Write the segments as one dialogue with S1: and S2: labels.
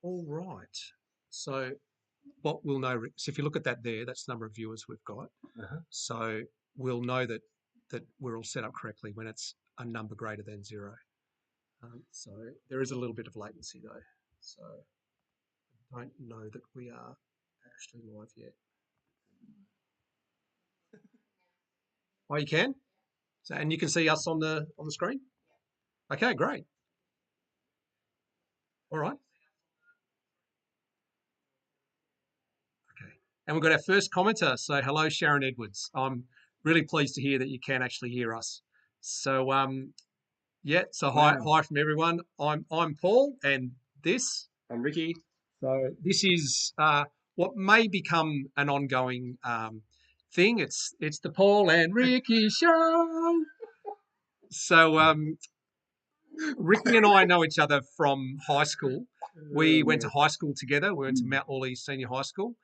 S1: All right. So what we'll know, so if you look at that there, that's the number of viewers we've got. So we'll know that we're all set up correctly when it's a number greater than 0. So there is a little bit of latency though. So I don't know that we are actually live yet. Oh, you can? So, and you can see us on the screen? Okay, great. All right. Okay. And we've got our first commenter. So hello, Sharon Edwards. I'm really pleased to hear that you can actually hear us. So yeah, so hi from everyone. I'm Paul, and this
S2: I'm Ricky.
S1: So this is what may become an ongoing thing. It's the Paul and Ricky show. So Ricky and I know each other from high school. We went to high school together. We went to Mount Lawley Senior High School.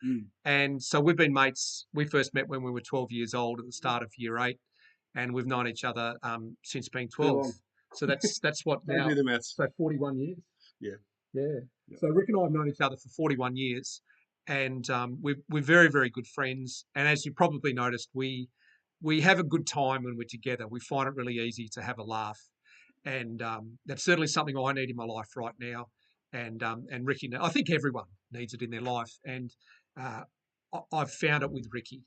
S1: And so we've been mates. We first met when we were 12 years old at the start of year 8. And we've known each other since being 12. So that's what now.
S2: Do the maths.
S1: So 41 years.
S2: Yeah.
S1: Yeah. So Rick and I have known each other for 41 years. And we're very, very good friends. And as you probably noticed, we have a good time when we're together. We find it really easy to have a laugh. And that's certainly something I need in my life right now. And Ricky, I think everyone needs it in their life. And I've found it with Ricky.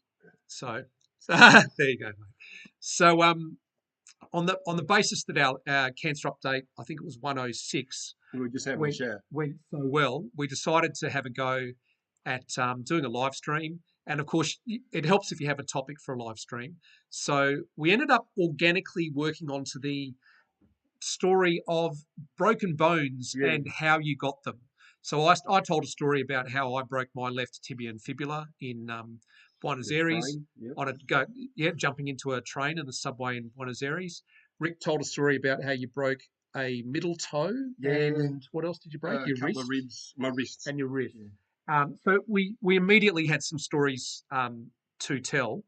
S1: So there you go, mate. So on the basis that our cancer update, I think it was 106,
S2: we were just having a chat.
S1: Went so well, we decided to have a go at doing a live stream. And of course, it helps if you have a topic for a live stream. So we ended up organically working onto the story of broken bones and how you got them. So I told a story about how I broke my left tibia and fibula in Buenos Aires jumping into a train in the subway in Buenos Aires. Rick told a story about how you broke a middle toe, and what else did you break?
S2: Your wrist? Of ribs, my wrists.
S1: And your wrist. So we immediately had some stories to tell,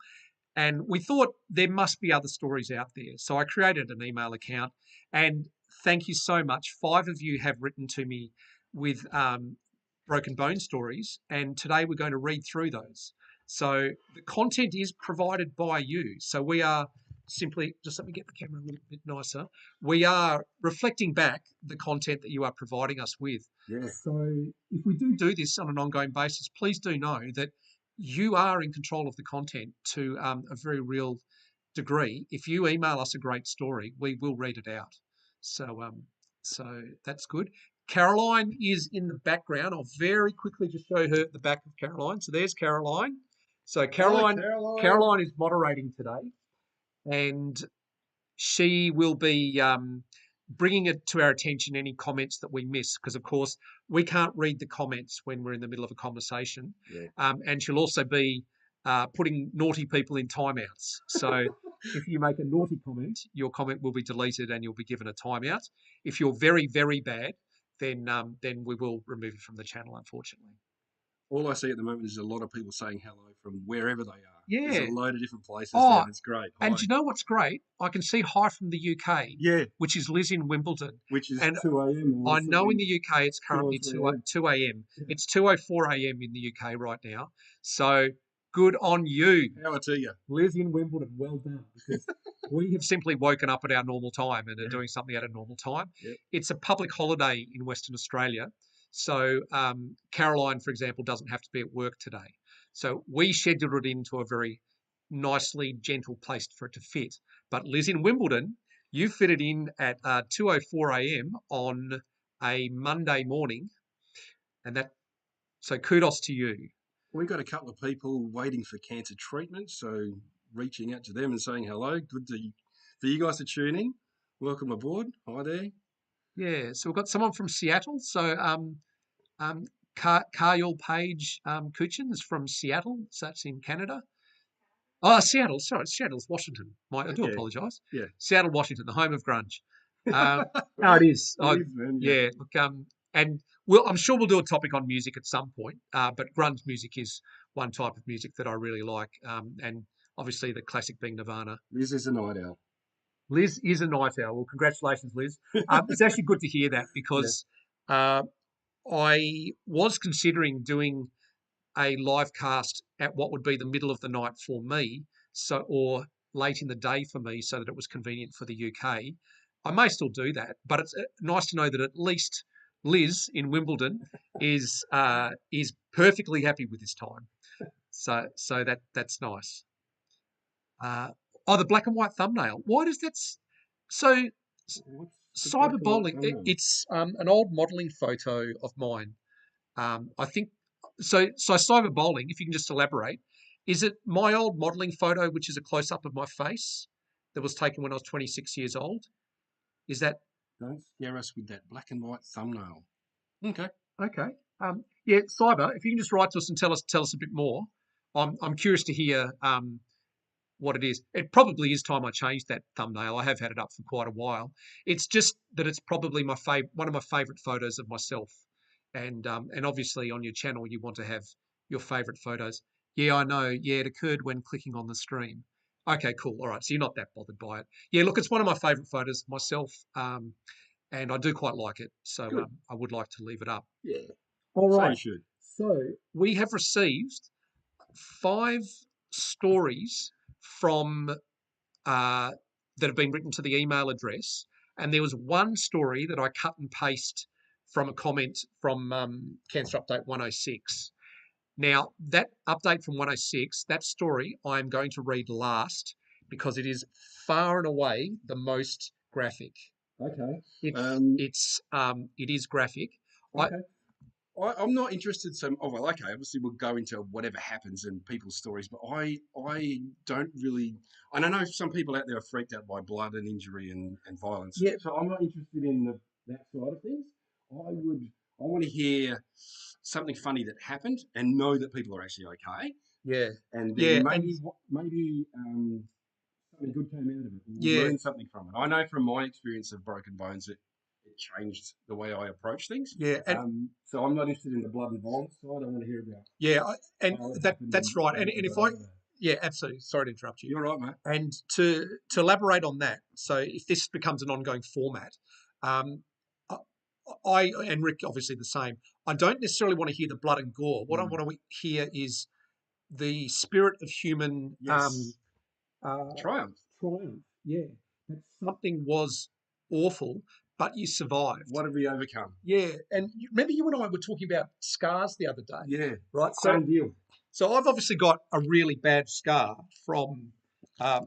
S1: and we thought there must be other stories out there. So I created an email account, and thank you so much. 5 of you have written to me with broken bone stories, and today we're going to read through those. So the content is provided by you. So we are simply, just let me get the camera a little bit nicer. We are reflecting back the content that you are providing us with.
S2: Yeah.
S1: So if we do this on an ongoing basis, please do know that you are in control of the content to a very real degree. If you email us a great story, we will read it out. So that's good. Caroline is in the background. I'll very quickly just show her the back of Caroline. So there's Caroline. So Caroline is moderating today, and she will be bringing it to our attention any comments that we miss, because of course we can't read the comments when we're in the middle of a conversation. And she'll also be putting naughty people in timeouts. So if you make a naughty comment, your comment will be deleted and you'll be given a timeout. If you're very, very bad, then we will remove you from the channel, unfortunately.
S2: All I see at the moment is a lot of people saying hello from wherever they are.
S1: Yeah.
S2: There's a load of different places there. It's great. Hi.
S1: And you know what's great? I can see hi from the UK.
S2: Yeah.
S1: Which is Liz in Wimbledon.
S2: Which is 2 a.m.
S1: I know in the UK it's currently 2 a.m. Yeah. It's 2:04 a.m. in the UK right now. So good on you.
S2: Power to you.
S1: Liz in Wimbledon, well done. Because we have simply woken up at our normal time and are doing something at a normal time.
S2: Yep.
S1: It's a public holiday in Western Australia. So Caroline, for example, doesn't have to be at work today. So we scheduled it into a very nicely gentle place for it to fit. But Liz in Wimbledon, you fit it in at 2:04 a.m. on a Monday morning, and so kudos to you.
S2: We've got a couple of people waiting for cancer treatment, so reaching out to them and saying hello. Good for you guys to tune in. Welcome aboard. Hi there.
S1: Yeah, so we've got someone from Seattle. So Kyle Page Kuchin is from Seattle, so that's in Canada. Oh, Seattle. Sorry, Seattle's Washington. I do apologise.
S2: Yeah.
S1: Seattle, Washington, the home of grunge. No, it is. Yeah. Look, and I'm sure we'll do a topic on music at some point. But grunge music is one type of music that I really like. And obviously the classic being Nirvana.
S2: Liz is a night owl.
S1: Liz is a night owl. Well, congratulations, Liz. It's actually good to hear that because I was considering doing a live cast at what would be the middle of the night for me, or late in the day for me, so that it was convenient for the UK. I may still do that, but it's nice to know that at least Liz in Wimbledon is perfectly happy with this time. So that's nice. The black and white thumbnail. Why does that? So
S2: What's the black and white
S1: cyberbullying.
S2: thumbnail?
S1: It's an old modelling photo of mine. I think so. So cyberbullying. If you can just elaborate, is it my old modelling photo, which is a close up of my face that was taken when I was 26 years old? Is that
S2: Don't scare us with that black and white thumbnail. Okay.
S1: okay? Yeah, cyber. If you can just write to us and tell us a bit more. I'm curious to hear what it is. It probably is time I changed that thumbnail. I have had it up for quite a while. It's just that it's probably one of my favourite photos of myself, and obviously on your channel you want to have your favourite photos. Yeah, I know. Yeah, it occurred when clicking on the stream. Okay, cool. All right, so you're not that bothered by it. Yeah, look, it's one of my favourite photos of myself, and I do quite like it. So
S2: Good.
S1: I would like to leave it up.
S2: Yeah.
S1: All
S2: So you
S1: right.
S2: should.
S1: So we have received 5 stories from uh, that have been written to the email address. And there was one story that I cut and paste from a comment from Cancer Update 106. Now, that update from 106, that story I'm going to read last because it is far and away the most graphic.
S2: Okay.
S1: It is graphic. I,
S2: Okay. I'm not interested so. Oh well, okay. Obviously, we'll go into whatever happens in people's stories, but I don't really. And I know some people out there are freaked out by blood and injury and violence.
S1: yeah,
S2: So I'm not interested in that side of things. I want to hear something funny that happened and know that people are actually okay,
S1: yeah,
S2: and
S1: yeah,
S2: then
S1: and
S2: maybe something good came out of it. We
S1: yeah,
S2: learned something from it. I know from my experience of broken bones, it changed the way I approach things.
S1: yeah, and
S2: So I'm not interested in the blood and violence side. I want to hear about
S1: yeah, and
S2: how it happened
S1: that's right.
S2: and what we
S1: And if
S2: got
S1: I,
S2: out of that.
S1: yeah, absolutely. Sorry to interrupt you.
S2: You're right, mate.
S1: And to elaborate on that, so if this becomes an ongoing format, um, I and Rick obviously the same. I don't necessarily want to hear the blood and gore. What I
S2: Mm.
S1: want to hear is the spirit of human
S2: Yes.
S1: uh,
S2: Triumph.
S1: triumph. Yeah, that something was awful, but you survived.
S2: What have we overcome?
S1: Yeah, and remember you and I were talking about scars the other day,
S2: Yeah.
S1: right?
S2: Same deal.
S1: So I've obviously got a really bad scar from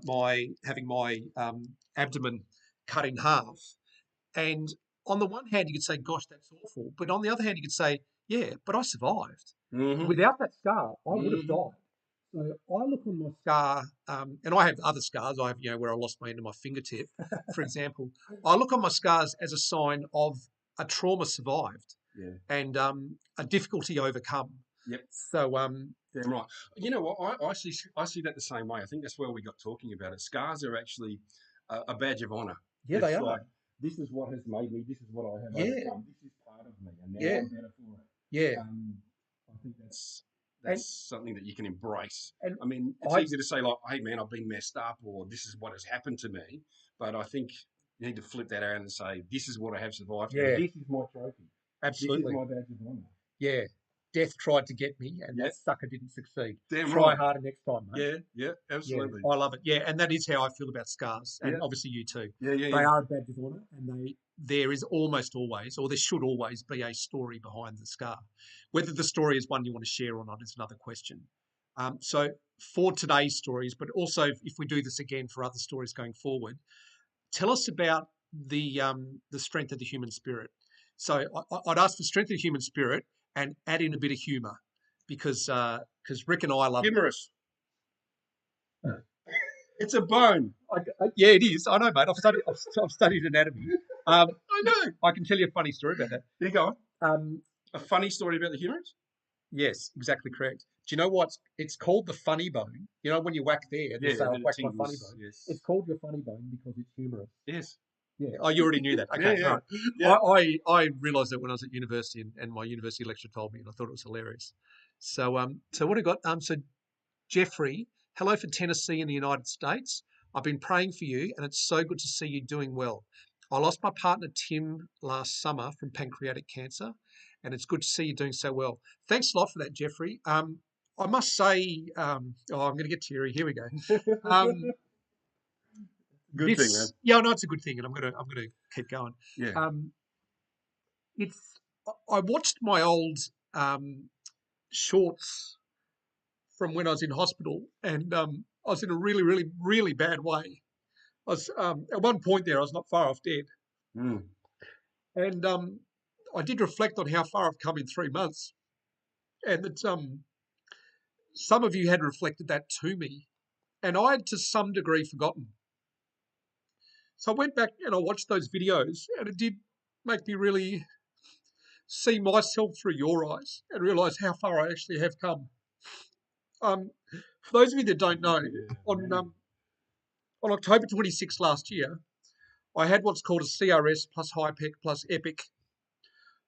S1: my having my abdomen cut in half. And on the one hand, you could say, "Gosh, that's awful," but on the other hand, you could say, "Yeah, but I survived.
S2: Mm-hmm.
S1: Without that scar, I would have
S2: Mm-hmm.
S1: died." So I look on my scar, and I have other scars. I have, where I lost my end of my fingertip, for example. I look on my scars as a sign of a trauma survived
S2: Yeah.
S1: and a difficulty overcome.
S2: Yep.
S1: So
S2: Damn right. You know what? I see that the same way. I think that's where we got talking about it. Scars are actually a badge of honor.
S1: yeah, they
S2: It's
S1: are.
S2: like this is what has made me. This is what I have
S1: Yeah,
S2: overcome. This is part of me, and now
S1: yeah,
S2: I'm better for it.
S1: yeah.
S2: I think
S1: And
S2: that's something that you can embrace.
S1: and
S2: I mean, it's
S1: I
S2: easy to say like, "Hey, man, I've been messed up," or "This is what has happened to me," but I think you need to flip that around and say, "This is what I have survived, and
S1: yeah,
S2: this is my trophy. This is
S1: absolutely.
S2: my badge of honor."
S1: Yeah. Death tried to get me and
S2: Yeah,
S1: that sucker didn't succeed.
S2: damn
S1: Try
S2: right.
S1: harder next time, mate.
S2: Yeah, yeah,
S1: Yeah,
S2: absolutely.
S1: I love it. Yeah, and that is how I feel about scars, and
S2: Yeah,
S1: obviously you too.
S2: yeah, yeah,
S1: They
S2: yeah.
S1: are a badge of honour, and there is almost always, or there should always be a story behind the scar. Whether the story is one you want to share or not is another question. So for today's stories, but also if we do this again for other stories going forward, tell us about the strength of the human spirit. So I'd ask for strength of the human spirit and add in a bit of humour, because Rick and I love.
S2: Humorous. It's a bone.
S1: Yeah, it is. I know, mate. I've studied anatomy.
S2: I know.
S1: I can tell you a funny story about that.
S2: There you go.
S1: Um,
S2: A funny story about the humorous?
S1: yes, exactly correct. Do you know what? It's called the funny bone. You know when you whack there, they
S2: Yeah,
S1: say,
S2: and
S1: "I've
S2: then it
S1: whacked my funny
S2: tingles.
S1: bone."
S2: Yes.
S1: It's called your funny bone because it's humorous.
S2: Yes.
S1: Yeah. Oh, you already knew that.
S2: Yeah,
S1: Okay,
S2: yeah.
S1: right.
S2: Yeah.
S1: I realised that when I was at university, and my university lecturer told me, and I thought it was hilarious. So what I got? So Jeffrey, hello from Tennessee in the United States. I've been praying for you, and it's so good to see you doing well. I lost my partner Tim last summer from pancreatic cancer, and it's good to see you doing so well. Thanks a lot for that, Jeffrey. I must say, I'm going to get teary. Here we go.
S2: Good thing, man.
S1: Yeah, no, it's a good thing, and I'm going to keep going.
S2: Yeah.
S1: It's I watched my old shorts from when I was in hospital, and I was in a really, really, really bad way. I was at one point there, I was not far off dead,
S2: Mm.
S1: and I did reflect on how far I've come in 3 months, and that some of you had reflected that to me, and I had to some degree forgotten. So I went back and I watched those videos, and it did make me really see myself through your eyes and realise how far I actually have come. For those of you that don't know, on October 26th last year, I had what's called a CRS plus HIPEC plus EPIC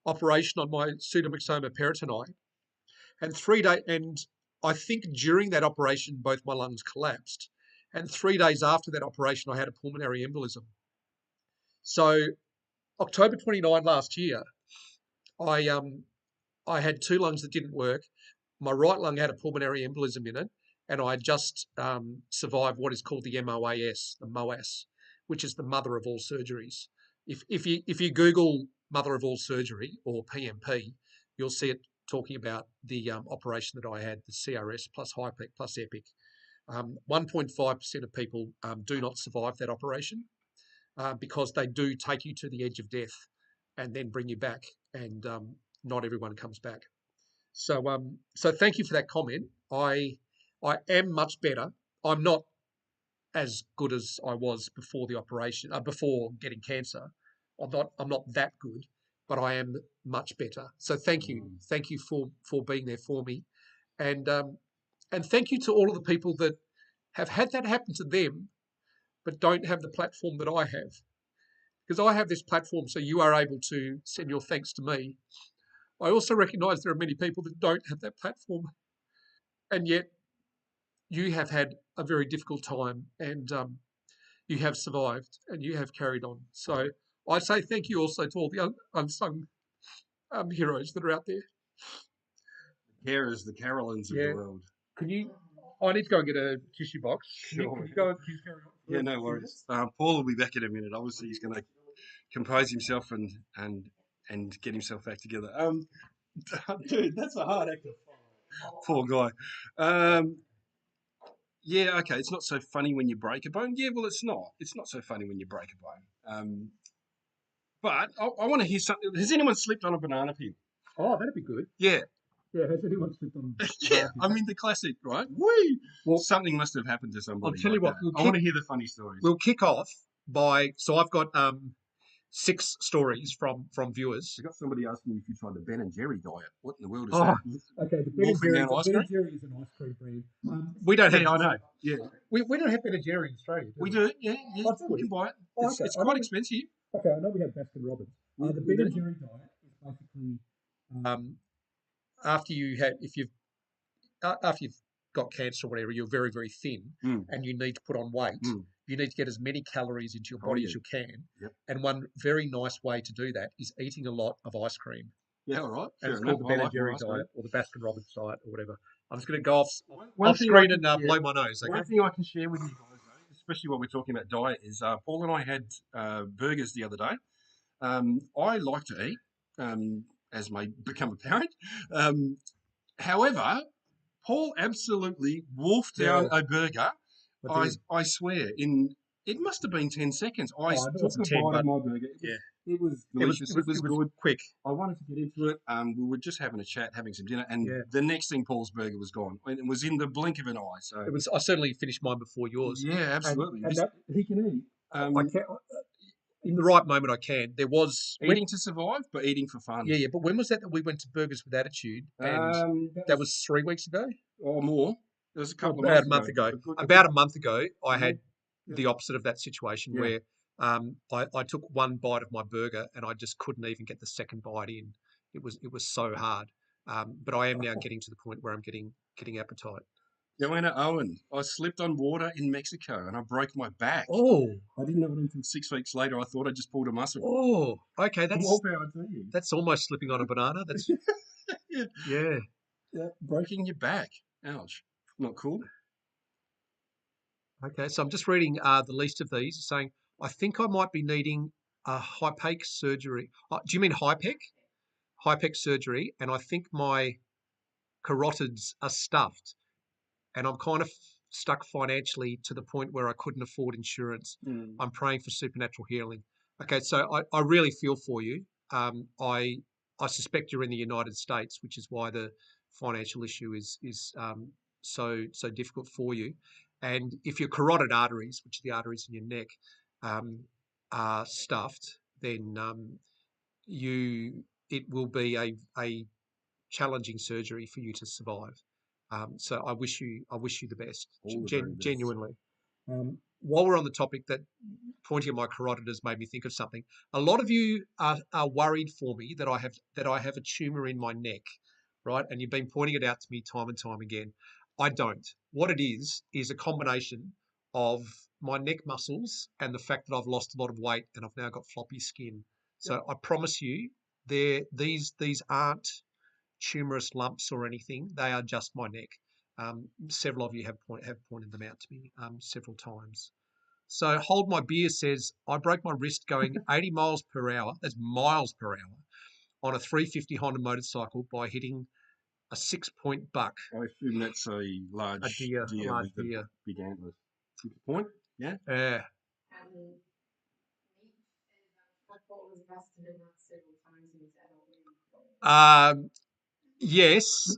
S1: operation on my pseudomyxoma peritoni, and and I think during that operation both my lungs collapsed, and 3 days after that operation I had a pulmonary embolism. So October 29 last year, I had 2 lungs that didn't work. My right lung had a pulmonary embolism in it, and I just survived what is called the MOAS, which is the mother of all surgeries. If you Google mother of all surgery or PMP, you'll see it talking about the operation that I had, the CRS plus HIPEC plus EPIC. 1.5% of people do not survive that operation because they do take you to the edge of death and then bring you back, and not everyone comes back. So thank you for that comment. I am much better. I'm not as good as I was before the operation, before getting cancer. I'm not that good, but I am much better. So thank you for being there for me, and thank you to all of the people that have had that happen to them, but don't have the platform that I have. Because I have this platform, so you are able to send your thanks to me. I also recognise there are many people that don't have that platform, and yet you have had a very difficult time, and you have survived, and you have carried on. So I say thank you also to all the unsung heroes that are out there.
S2: Carers, the Carolines of the world.
S1: Can you? I need to go and get a tissue box.
S2: Sure.
S1: Can you go and carry on?
S2: Yeah, no worries. Paul will be back in a minute. Obviously, he's going to compose himself and get himself back together. Dude, that's a hard act to follow. Poor guy. Yeah, okay. It's not so funny when you break a bone. Yeah, well, it's not. It's not so funny when you break a bone. But I want to hear something. Has anyone slipped on a banana peel?
S1: Oh, that'd be good.
S2: Yeah.
S1: Yeah, has anyone slipped on?
S2: Yeah, I mean the classic, right? Whee! Well, something must have happened to somebody.
S1: I'll tell you what.
S2: I want to hear the funny stories.
S1: We'll kick off by. So I've got 6 stories from viewers.
S2: I got somebody asking me if you tried the Ben and Jerry diet. What in the world is
S1: that?
S2: Okay,
S1: the Ben and Jerry is an ice cream brand. We don't have.
S2: I know. Yeah,
S1: we don't have Ben and Jerry in Australia.
S2: We do. Yeah. You can buy it. It's quite expensive.
S1: Okay, I know we have Baskin Robbins. The Ben and Jerry diet is basically after you've got cancer or whatever, you're very, very thin, and you need to put on weight. You need to get as many calories into your body as you can.
S2: Yep.
S1: And one very nice way to do that is eating a lot of ice cream.
S2: Yeah, all right.
S1: And it's called the Ben and Jerry diet or the Baskin Robbins diet or whatever. I'm just going to go off screen and blow my nose. Okay?
S2: One thing I can share with you guys, though, especially while we're talking about diet, is Paul and I had burgers the other day. I like to eat, as may become apparent. However, Paul absolutely wolfed down a burger. I swear, it must have been 10 seconds. I took a bite of my burger. It was delicious. It was good.
S1: Quick.
S2: I wanted to get into it. We were just having a chat, having some dinner, and the next thing, Paul's burger was gone. And it was in the blink of an eye. So
S1: I certainly finished mine before yours.
S2: Yeah, absolutely.
S1: And he can eat. I can. In the right moment, I can. There was
S2: eating to survive, but eating for fun.
S1: Yeah. But when was that we went to Burgers with Attitude? And that was 3 weeks ago,
S2: or more. It was
S1: about a month ago. About a month ago, I had the opposite of that situation where I took one bite of my burger and I just couldn't even get the second bite in. It was so hard. But I am now getting to the point where I'm getting appetite.
S2: Joanna Owen, I slipped on water in Mexico and I broke my back.
S1: Oh,
S2: I didn't know it until 6 weeks later. I thought I just pulled a muscle.
S1: oh, okay.
S2: More power to you.
S1: That's almost slipping on a banana. That's
S2: Yeah.
S1: yeah.
S2: Yeah. Breaking your back. Ouch. Not cool.
S1: Okay, so I'm just reading the list of these, saying I think I might be needing a HIPEC surgery. Do you mean HIPEC? HIPEC surgery, and I think my carotids are stuffed, and I'm kind of stuck financially to the point where I couldn't afford insurance.
S2: Mm.
S1: I'm praying for supernatural healing. Okay, so I really feel for you. I suspect you're in the United States, which is why the financial issue is so difficult for you. And if your carotid arteries, which are the arteries in your neck, um, are stuffed, then you it will be a challenging surgery for you to survive. So I wish you the best,
S2: All the very best.
S1: genuinely. While we're on the topic, that pointing at my carotid has made me think of something. A lot of you are worried for me that I have a tumor in my neck, right? And you've been pointing it out to me time and time again. I don't. What it is a combination of my neck muscles and the fact that I've lost a lot of weight and I've now got floppy skin.
S2: Yep.
S1: So I promise you, these aren't tumorous lumps or anything. They are just my neck. Several of you have pointed them out to me several times. So Hold My Beer says, I broke my wrist going 80 miles per hour, that's miles per hour, on a 350 Honda motorcycle by hitting a 6-point buck,
S2: I assume that's a
S1: a
S2: large
S1: deer, a
S2: deer
S1: large
S2: with the
S1: deer.
S2: big antlers. 6 point? Yeah.
S1: Uh, um, yes.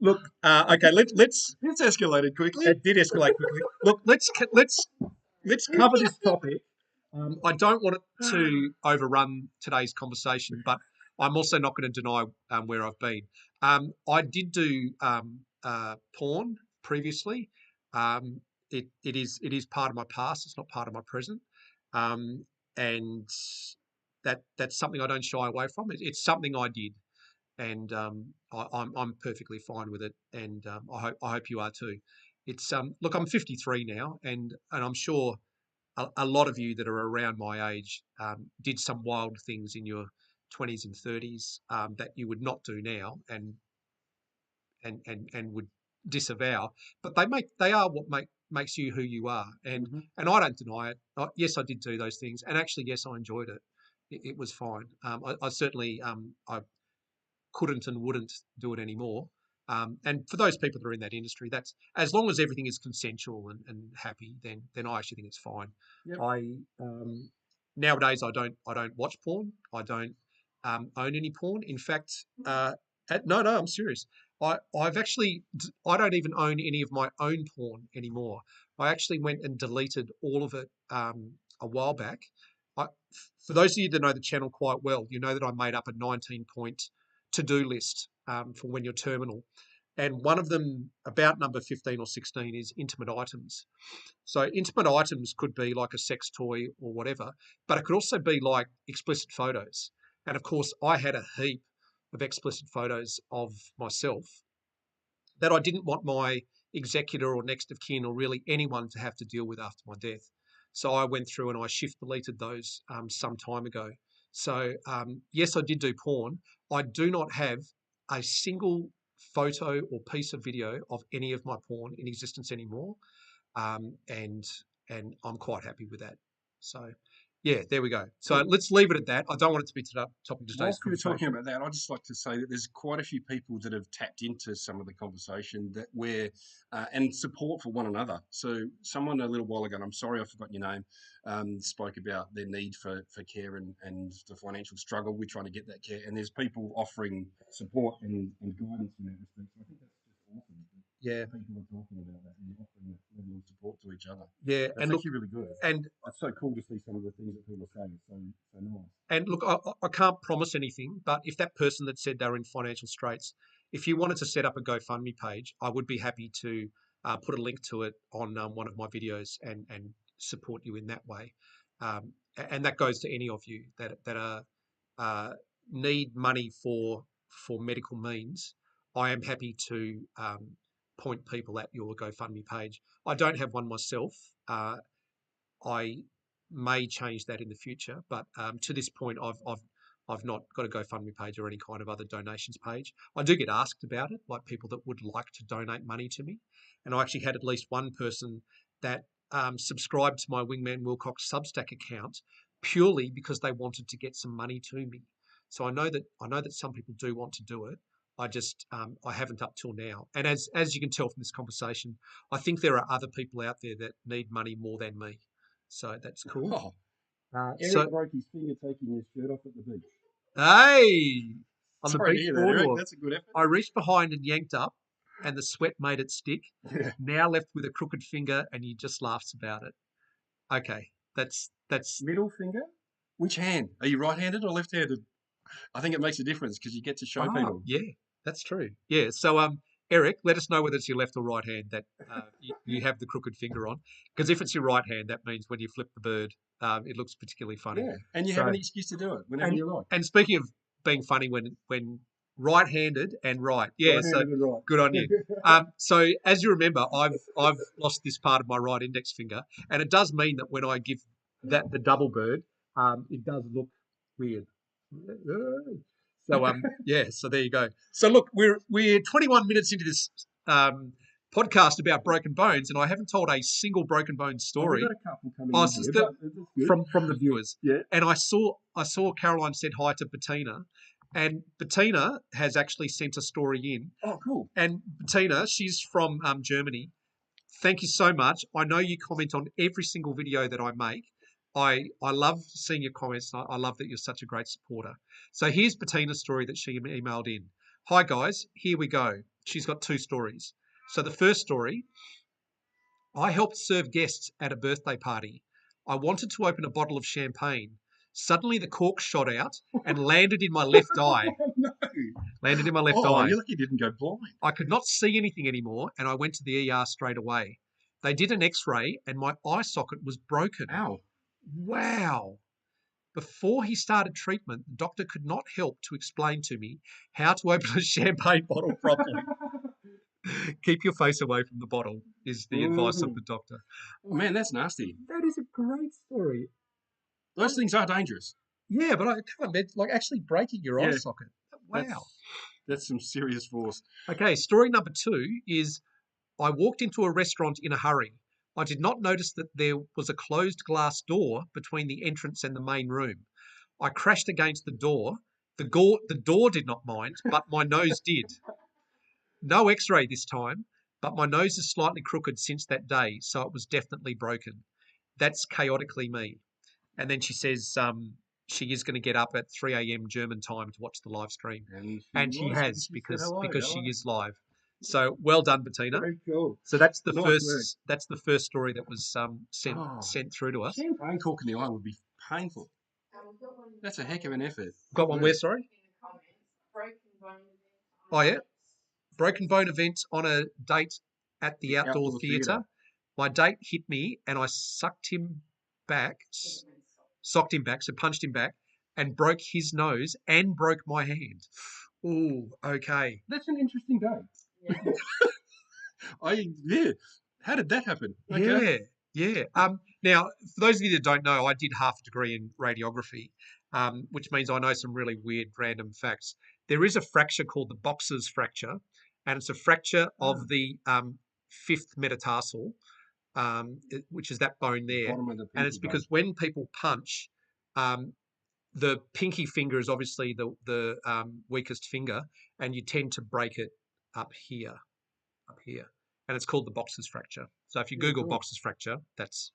S1: Look, okay,
S2: It's escalated quickly.
S1: it did escalate quickly. Look, let's cover this topic. I don't want it to overrun today's conversation, but I'm also not going to deny where I've been. I did do porn previously. Um, it is part of my past. It's not part of my present, and that's something I don't shy away from. It's something I did, and I'm perfectly fine with it, and I hope you are too. It's look, I'm 53 now, and I'm sure a lot of you that are around my age did some wild things in your 20s and 30s that you would not do now, and would disavow. But they are what makes you who you are,
S2: Mm-hmm.
S1: and I don't deny it. Yes, I did do those things, and actually, yes, I enjoyed it. It was fine. I certainly I couldn't and wouldn't do it anymore. And for those people that are in that industry, that's as long as everything is consensual and happy, then I actually think it's fine.
S2: Yep.
S1: I nowadays I don't watch porn. I don't own any porn. In fact, no, I'm serious. I've actually I don't even own any of my own porn anymore. I actually went and deleted all of it a while back. I, for those of you that know the channel quite well, you know that I made up a 19-point to-do list for when you're terminal. And one of them, about number 15 or 16, is intimate items. So intimate items could be like a sex toy or whatever, but it could also be like explicit photos. And of course, I had a heap of explicit photos of myself that I didn't want my executor or next of kin or really anyone to have to deal with after my death. So I went through and I shift deleted those some time ago. So yes, I did do porn. I do not have a single photo or piece of video of any of my porn in existence anymore, and I'm quite happy with that. So yeah, there we go. So
S2: Cool.
S1: let's leave it at that. I don't want it to be topic of today's
S2: Whilst we were talking
S1: conversation.
S2: about that, I'd just like to say that there's quite a few people that have tapped into some of the conversation that we're and support for one another. So someone a little while ago, and I'm sorry I forgot your name, spoke about their need for care and the financial struggle with trying to get that care. And there's people offering support and guidance in that respect. So I think that's just awesome.
S1: Yeah,
S2: People are talking about that and offering that level of support to each other.
S1: yeah,
S2: That's
S1: and look,
S2: actually really good.
S1: and
S2: It's so cool to see some of the things that people are saying. It's so nice.
S1: And look, I can't promise anything, but if that person that said they're in financial straits, if you wanted to set up a GoFundMe page, I would be happy to put a link to it on one of my videos and support you in that way. And that goes to any of you that are need money for medical means. I am happy to point people at your GoFundMe page. I don't have one myself. I may change that in the future, but to this point, I've not got a GoFundMe page or any kind of other donations page. I do get asked about it, like people that would like to donate money to me, and I actually had at least one person that subscribed to my Wingman Wilcox Substack account purely because they wanted to get some money to me. So I know that some people do want to do it. I just I haven't up till now, and as you can tell from this conversation, I think there are other people out there that need money more than me. So that's cool.
S2: Oh,
S1: So
S2: Eric broke his finger taking his shirt off at the beach.
S1: hey, on the
S2: Sorry to
S1: beach
S2: hear that, Eric.
S1: boardwalk,
S2: That's a good effort.
S1: I reached behind and yanked up, and the sweat made it stick.
S2: Yeah.
S1: Now left with a crooked finger, and he just laughs about it. Okay, that's
S2: Middle finger? Which hand? Are you right-handed or left-handed? I think it makes a difference because you get to show people.
S1: yeah, that's true. Yeah, so Eric, let us know whether it's your left or right hand that you have the crooked finger on. Because if it's your right hand, that means when you flip the bird, it looks particularly funny.
S2: Yeah, and you have an excuse to do it whenever you like.
S1: And speaking of being funny when right-handed and right, yeah, so
S2: Right-handed and right.
S1: good on you. So as you remember, I've lost this part of my right index finger, and it does mean that when I give that the double bird, it does look weird. So yeah, so there you go. So look, we're 21 minutes into this podcast about broken bones, and I haven't told a single broken bone story.
S2: We've got a couple coming
S1: Oh,
S2: in
S1: so
S2: here,
S1: the-
S2: but that's good.
S1: from the viewers.
S2: Yeah.
S1: And I saw Caroline said hi to Bettina, and Bettina has actually sent a story in.
S2: Oh, cool.
S1: And Bettina, she's from Germany. Thank you so much. I know you comment on every single video that I make. I love seeing your comments. I love that you're such a great supporter. So here's Bettina's story that she emailed in. Hi guys, here we go. She's got two stories. So the first story, I helped serve guests at a birthday party. I wanted to open a bottle of champagne. Suddenly the cork shot out and landed in my left eye.
S2: No.
S1: Landed in my left
S2: Oh,
S1: eye.
S2: you're lucky you didn't go blind.
S1: I could not see anything anymore, and I went to the ER straight away. They did an X-ray, and my eye socket was broken.
S2: Ow.
S1: Wow. Before he started treatment, the doctor could not help to explain to me how to open a champagne bottle properly. Keep your face away from the bottle is the advice of the doctor.
S2: Oh, man, that's nasty.
S1: That is a great story.
S2: Those things are dangerous.
S1: Yeah, but I can't imagine, like actually breaking your eye
S2: Yeah.
S1: socket. Wow.
S2: That's some serious force.
S1: Okay, story number 2 is I walked into a restaurant in a hurry. I did not notice that there was a closed glass door between the entrance and the main room. I crashed against the door. The door did not mind, but my nose did. No X-ray this time, but my nose is slightly crooked since that day, so it was definitely broken. That's chaotically me. And then she says she is going to get up at 3 a.m. German time to watch the live stream. And she has because she is live. So well done, Bettina.
S2: Very cool.
S1: So that's the
S2: Nice
S1: first
S2: work.
S1: that's the first story that was sent through to us.
S2: Champagne cork in the eye would be painful. That's a heck of an effort.
S1: Got one where, sorry? Oh yeah. Broken bone event on a date at the outdoor theatre. My date hit me and I socked him back, so punched him back and broke his nose and broke my hand. Ooh, okay.
S2: That's an interesting day. Yeah. How did that happen? Okay.
S1: Yeah. Now, for those of you that don't know, I did half a degree in radiography, which means I know some really weird random facts. There is a fracture called the boxer's fracture, and it's a fracture of the fifth metatarsal, which is that bone there. And it's because when people punch, the pinky finger is obviously the weakest finger, and you tend to break it up here. And it's called the boxer's fracture. So if you Google boxer's fracture, that's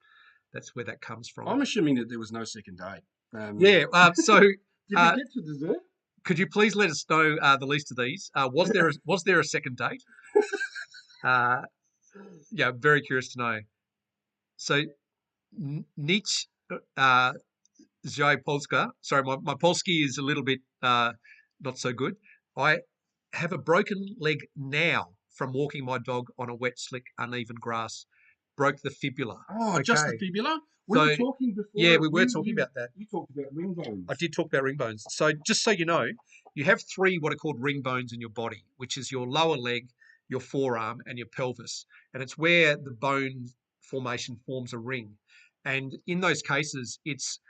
S1: where that comes from.
S2: I'm assuming that there was no second date.
S1: So
S2: did we get to dessert?
S1: Could you please let us know the least of these? Was there a second date? Yeah, I'm very curious to know. So Nietzsche Zjai Polska. Sorry, my Polski is a little bit not so good. I have a broken leg now from walking my dog on a wet, slick, uneven grass. Broke the fibula.
S2: Oh,
S1: okay.
S2: Just the fibula? We were talking before.
S1: Yeah, we were talking about that.
S2: You talked about ring bones.
S1: I did talk about ring bones. So just so you know, you have three what are called ring bones in your body, which is your lower leg, your forearm, and your pelvis. And it's where the bone formation forms a ring. And in those cases, it's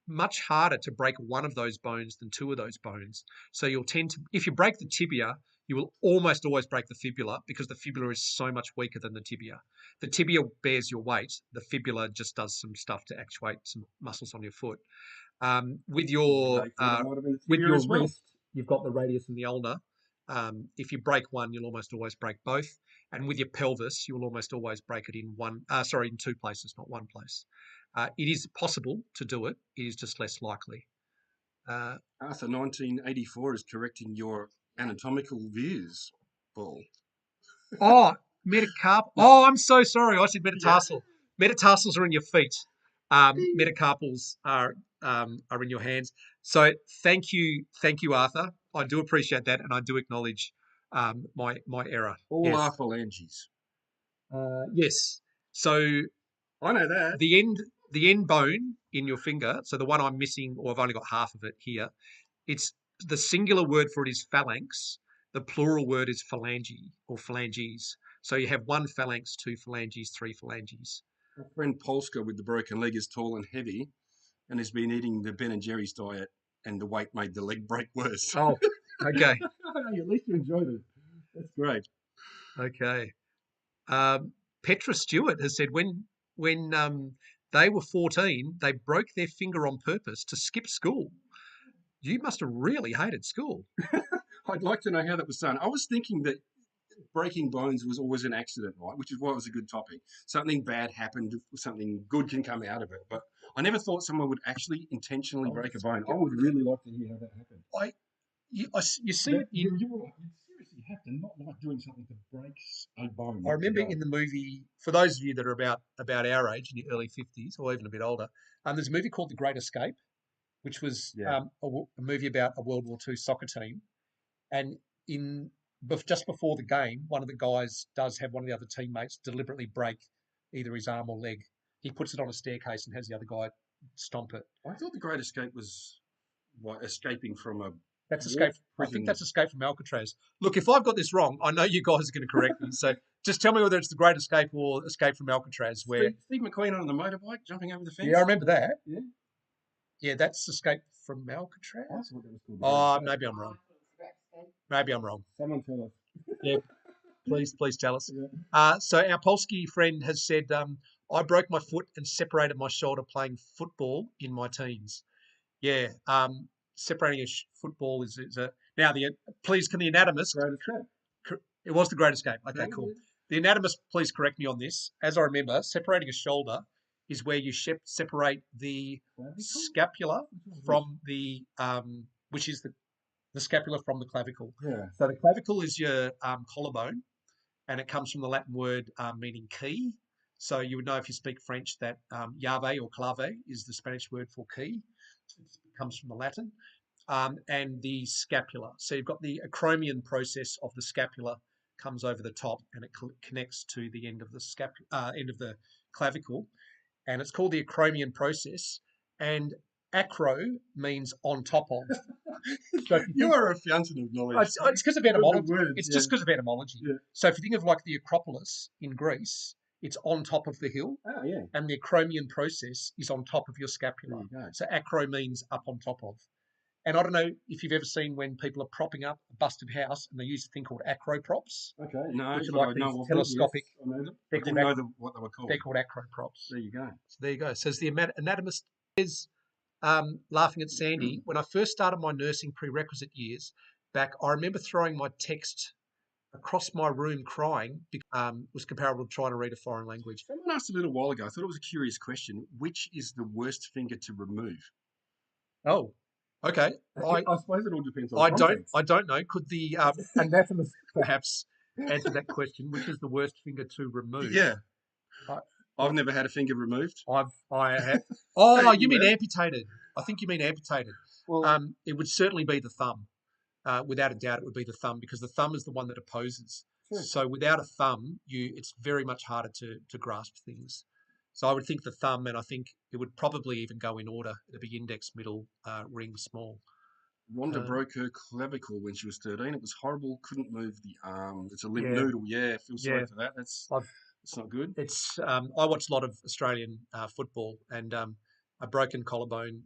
S1: much harder to break one of those bones than two of those bones. So you'll tend to, if you break the tibia, you will almost always break the fibula because the fibula is so much weaker than the tibia. The tibia bears your weight. The fibula just does some stuff to actuate some muscles on your foot. With your wrist, you've got the radius and the ulnar. If you break one, you'll almost always break both. And with your pelvis, you'll almost always break it in in two places, not one place. It is possible to do it. It is just less likely.
S2: Arthur, 1984 is correcting your anatomical views, Paul.
S1: Oh, metacarpal. Oh, I'm so sorry. I said metatarsal. Yeah. Metatarsals are in your feet. Metacarpals are in your hands. So thank you, Arthur. I do appreciate that, and I do acknowledge my error.
S2: All are phalanges.
S1: Yes. So
S2: I know that
S1: the end bone in your finger. So the one I'm missing, or I've only got half of it here. It's the singular word for it is phalanx. The plural word is phalange or phalanges. So you have one phalanx, two phalanges, three phalanges.
S2: My friend Polska with the broken leg is tall and heavy and has been eating the Ben and Jerry's diet, and the weight made the leg break worse.
S1: Oh, okay.
S2: At least you enjoyed it. That's great.
S1: Okay. Petra Stewart has said when they were 14, they broke their finger on purpose to skip school. You must have really hated school.
S2: I'd like to know how that was done. I was thinking that breaking bones was always an accident, right? Which is why it was a good topic. Something bad happened, something good can come out of it. But I never thought someone would actually intentionally break a bone. I would really like to hear how that happened.
S1: You see,
S2: you seriously have to not like doing something to break a bone.
S1: I remember in the movie, for those of you that are about our age, in your early 50s or even a bit older, there's a movie called The Great Escape, which was a movie about a World War II soccer team. And just before the game, one of the guys does have one of the other teammates deliberately break either his arm or leg. He puts it on a staircase and has the other guy stomp it.
S2: I thought The Great Escape was escaping from a...
S1: That's escape. I think that's Escape from Alcatraz. Look, if I've got this wrong, I know you guys are going to correct me. So just tell me whether it's The Great Escape or Escape from Alcatraz. Where
S2: Steve McQueen on the motorbike jumping over the fence.
S1: Yeah, I remember that.
S2: Yeah,
S1: yeah, that's Escape from Alcatraz.
S2: I thought that was called.
S1: Oh, maybe I'm wrong. Maybe I'm wrong.
S2: Someone tell us.
S1: Yeah, please tell us.
S2: Yeah.
S1: So our Polski friend has said, I broke my foot and separated my shoulder playing football in my teens. Yeah, separating a football is a... Now, please, can the anatomist...
S2: Great Escape.
S1: It was The Great Escape. Okay,
S2: Yeah,
S1: cool.
S2: yeah.
S1: The anatomist, please correct me on this. As I remember, separating a shoulder is where you separate the scapula from the... which is the scapula from the clavicle.
S2: Yeah.
S1: So the clavicle is your collarbone, and it comes from the Latin word meaning key. So you would know if you speak French that llave or clave is the Spanish word for key. It comes from the Latin. And the scapula. So you've got the acromion process of the scapula comes over the top, and it connects to the end of the end of the clavicle, and it's called the acromion process. And acro means on top of. So
S2: you are a fountain of knowledge.
S1: It's because of etymology. It's just because of etymology.
S2: Yeah.
S1: So if you think of like the Acropolis in Greece, it's on top of the hill.
S2: Oh, yeah.
S1: And the acromion process is on top of your scapula.
S2: There you go.
S1: So acro means up on top of. And I don't know if you've ever seen when people are propping up a busted house and they use a thing called acro props.
S2: Okay, no,
S1: which are like these telescopic.
S2: Yes, I know them.
S1: They're
S2: I didn't know what they were called.
S1: They're called acro props.
S2: There you go.
S1: So there you go. Says the anatomist is laughing at Sandy. When I first started my nursing prerequisite years back, I remember throwing my text across my room crying because was comparable to trying to read a foreign language.
S2: Someone asked a little while ago, I thought it was a curious question, which is the worst finger to remove?
S1: Oh, okay.
S2: I suppose it all depends on context.
S1: I don't know. Could the anatomist perhaps answer that question? Which is the worst finger to remove?
S2: Yeah. I've never had a finger removed.
S1: I have. Oh, you mean amputated? I think you mean amputated.
S2: Well,
S1: it would certainly be the thumb. Without a doubt, it would be the thumb because the thumb is the one that opposes. Sure. So without a thumb, it's very much harder to grasp things. So I would think the thumb, and I think it would probably even go in order. It'd be index, middle, ring, small.
S2: Rhonda
S1: Uh,
S2: broke her clavicle when she was 13. It was horrible. Couldn't move the arm. It's a limp
S1: yeah,
S2: noodle. Yeah, feel sorry
S1: yeah.
S2: for that. That's
S1: I've
S2: not good.
S1: I watch a lot of Australian football, and a broken collarbone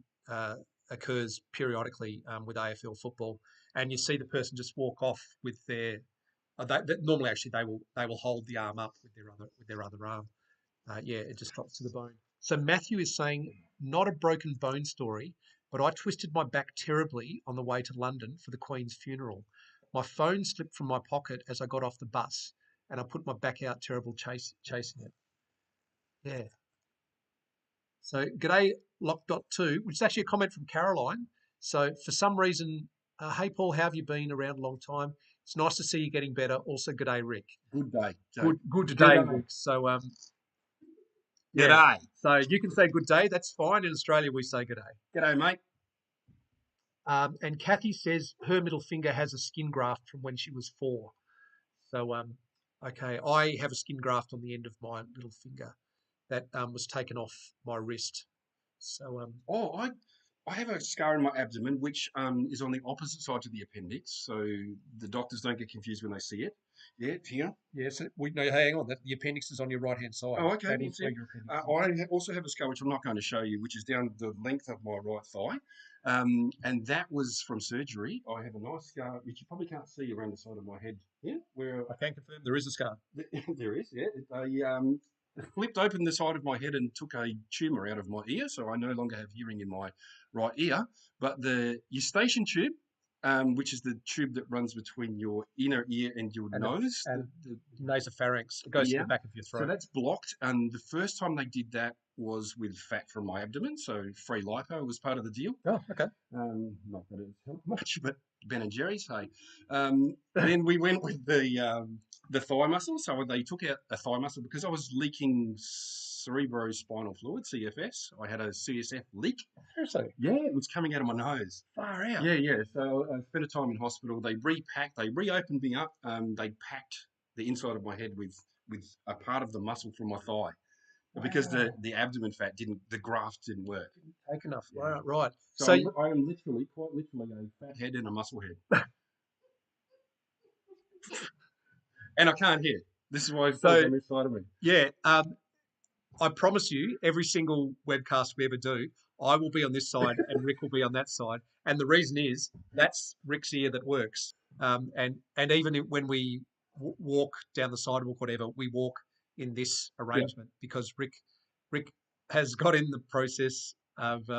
S1: occurs periodically with AFL football, and you see the person just walk off with their. Normally, actually, they will hold the arm up with their other arm. Yeah, it just drops to the bone. So Matthew is saying not a broken bone story, but I twisted my back terribly on the way to London for the Queen's funeral. My phone slipped from my pocket as I got off the bus, and I put my back out terrible chasing it. Yeah. So, g'day, Lock.2, which is actually a comment from Caroline. So, for some reason, hey, Paul, how have you been around a long time? It's nice to see you getting better. Also, g'day, Rick.
S2: Good day, Jake.
S1: Good day,
S2: G'day.
S1: Rick. So, yeah.
S2: G'day.
S1: So, you can say good day. That's fine. In Australia, we say good day.
S2: G'day, mate.
S1: And Kathy says her middle finger has a skin graft from when she was 4. So, okay, I have a skin graft on the end of my little finger that was taken off my wrist. So,
S2: Oh, I have a scar in my abdomen, which is on the opposite side to the appendix, so the doctors don't get confused when they see it. Yeah, here.
S1: yes, no, hang on. The appendix is on your right hand side.
S2: Oh, okay.
S1: That is
S2: That's
S1: where
S2: it.
S1: your appendix is.
S2: I also have a scar, which I'm not going to show you, which is down the length of my right thigh. And that was from surgery. I have a nice scar, which you probably can't see around the side of my head here, where
S1: I can confirm there is a scar.
S2: there is, yeah. I flipped open the side of my head and took a tumour out of my ear, so I no longer have hearing in my right ear. But the eustachian tube, which is the tube that runs between your inner ear and your nose,
S1: And nasopharynx. It goes to
S2: yeah,
S1: the back of your
S2: so
S1: throat.
S2: that's blocked. And the first time they did that was with fat from my abdomen, so free lipo was part of the deal.
S1: Oh, okay.
S2: Not that it's helped much, but Ben and Jerry's, hey. Then we went with the thigh muscle. So they took out a thigh muscle because I was leaking cerebrospinal fluid, CFS. I had a CSF leak.
S1: Seriously?
S2: Yeah, it was coming out of my nose.
S1: Far out.
S2: Yeah, yeah. So I spent a time in hospital. They reopened me up. They packed the inside of my head with a part of the muscle from my thigh. Because the abdomen fat the graft didn't work.
S1: Take enough.
S2: Yeah.
S1: Right.
S2: So I am quite literally a fat head and a muscle head. And I can't hear. This is why it falls on this side of me.
S1: Yeah. I promise you, every single webcast we ever do, I will be on this side and Rick will be on that side. And the reason is that's Rick's ear that works. And even when we walk down the sidewalk, whatever, we walk in this arrangement because Rick has got in the process of.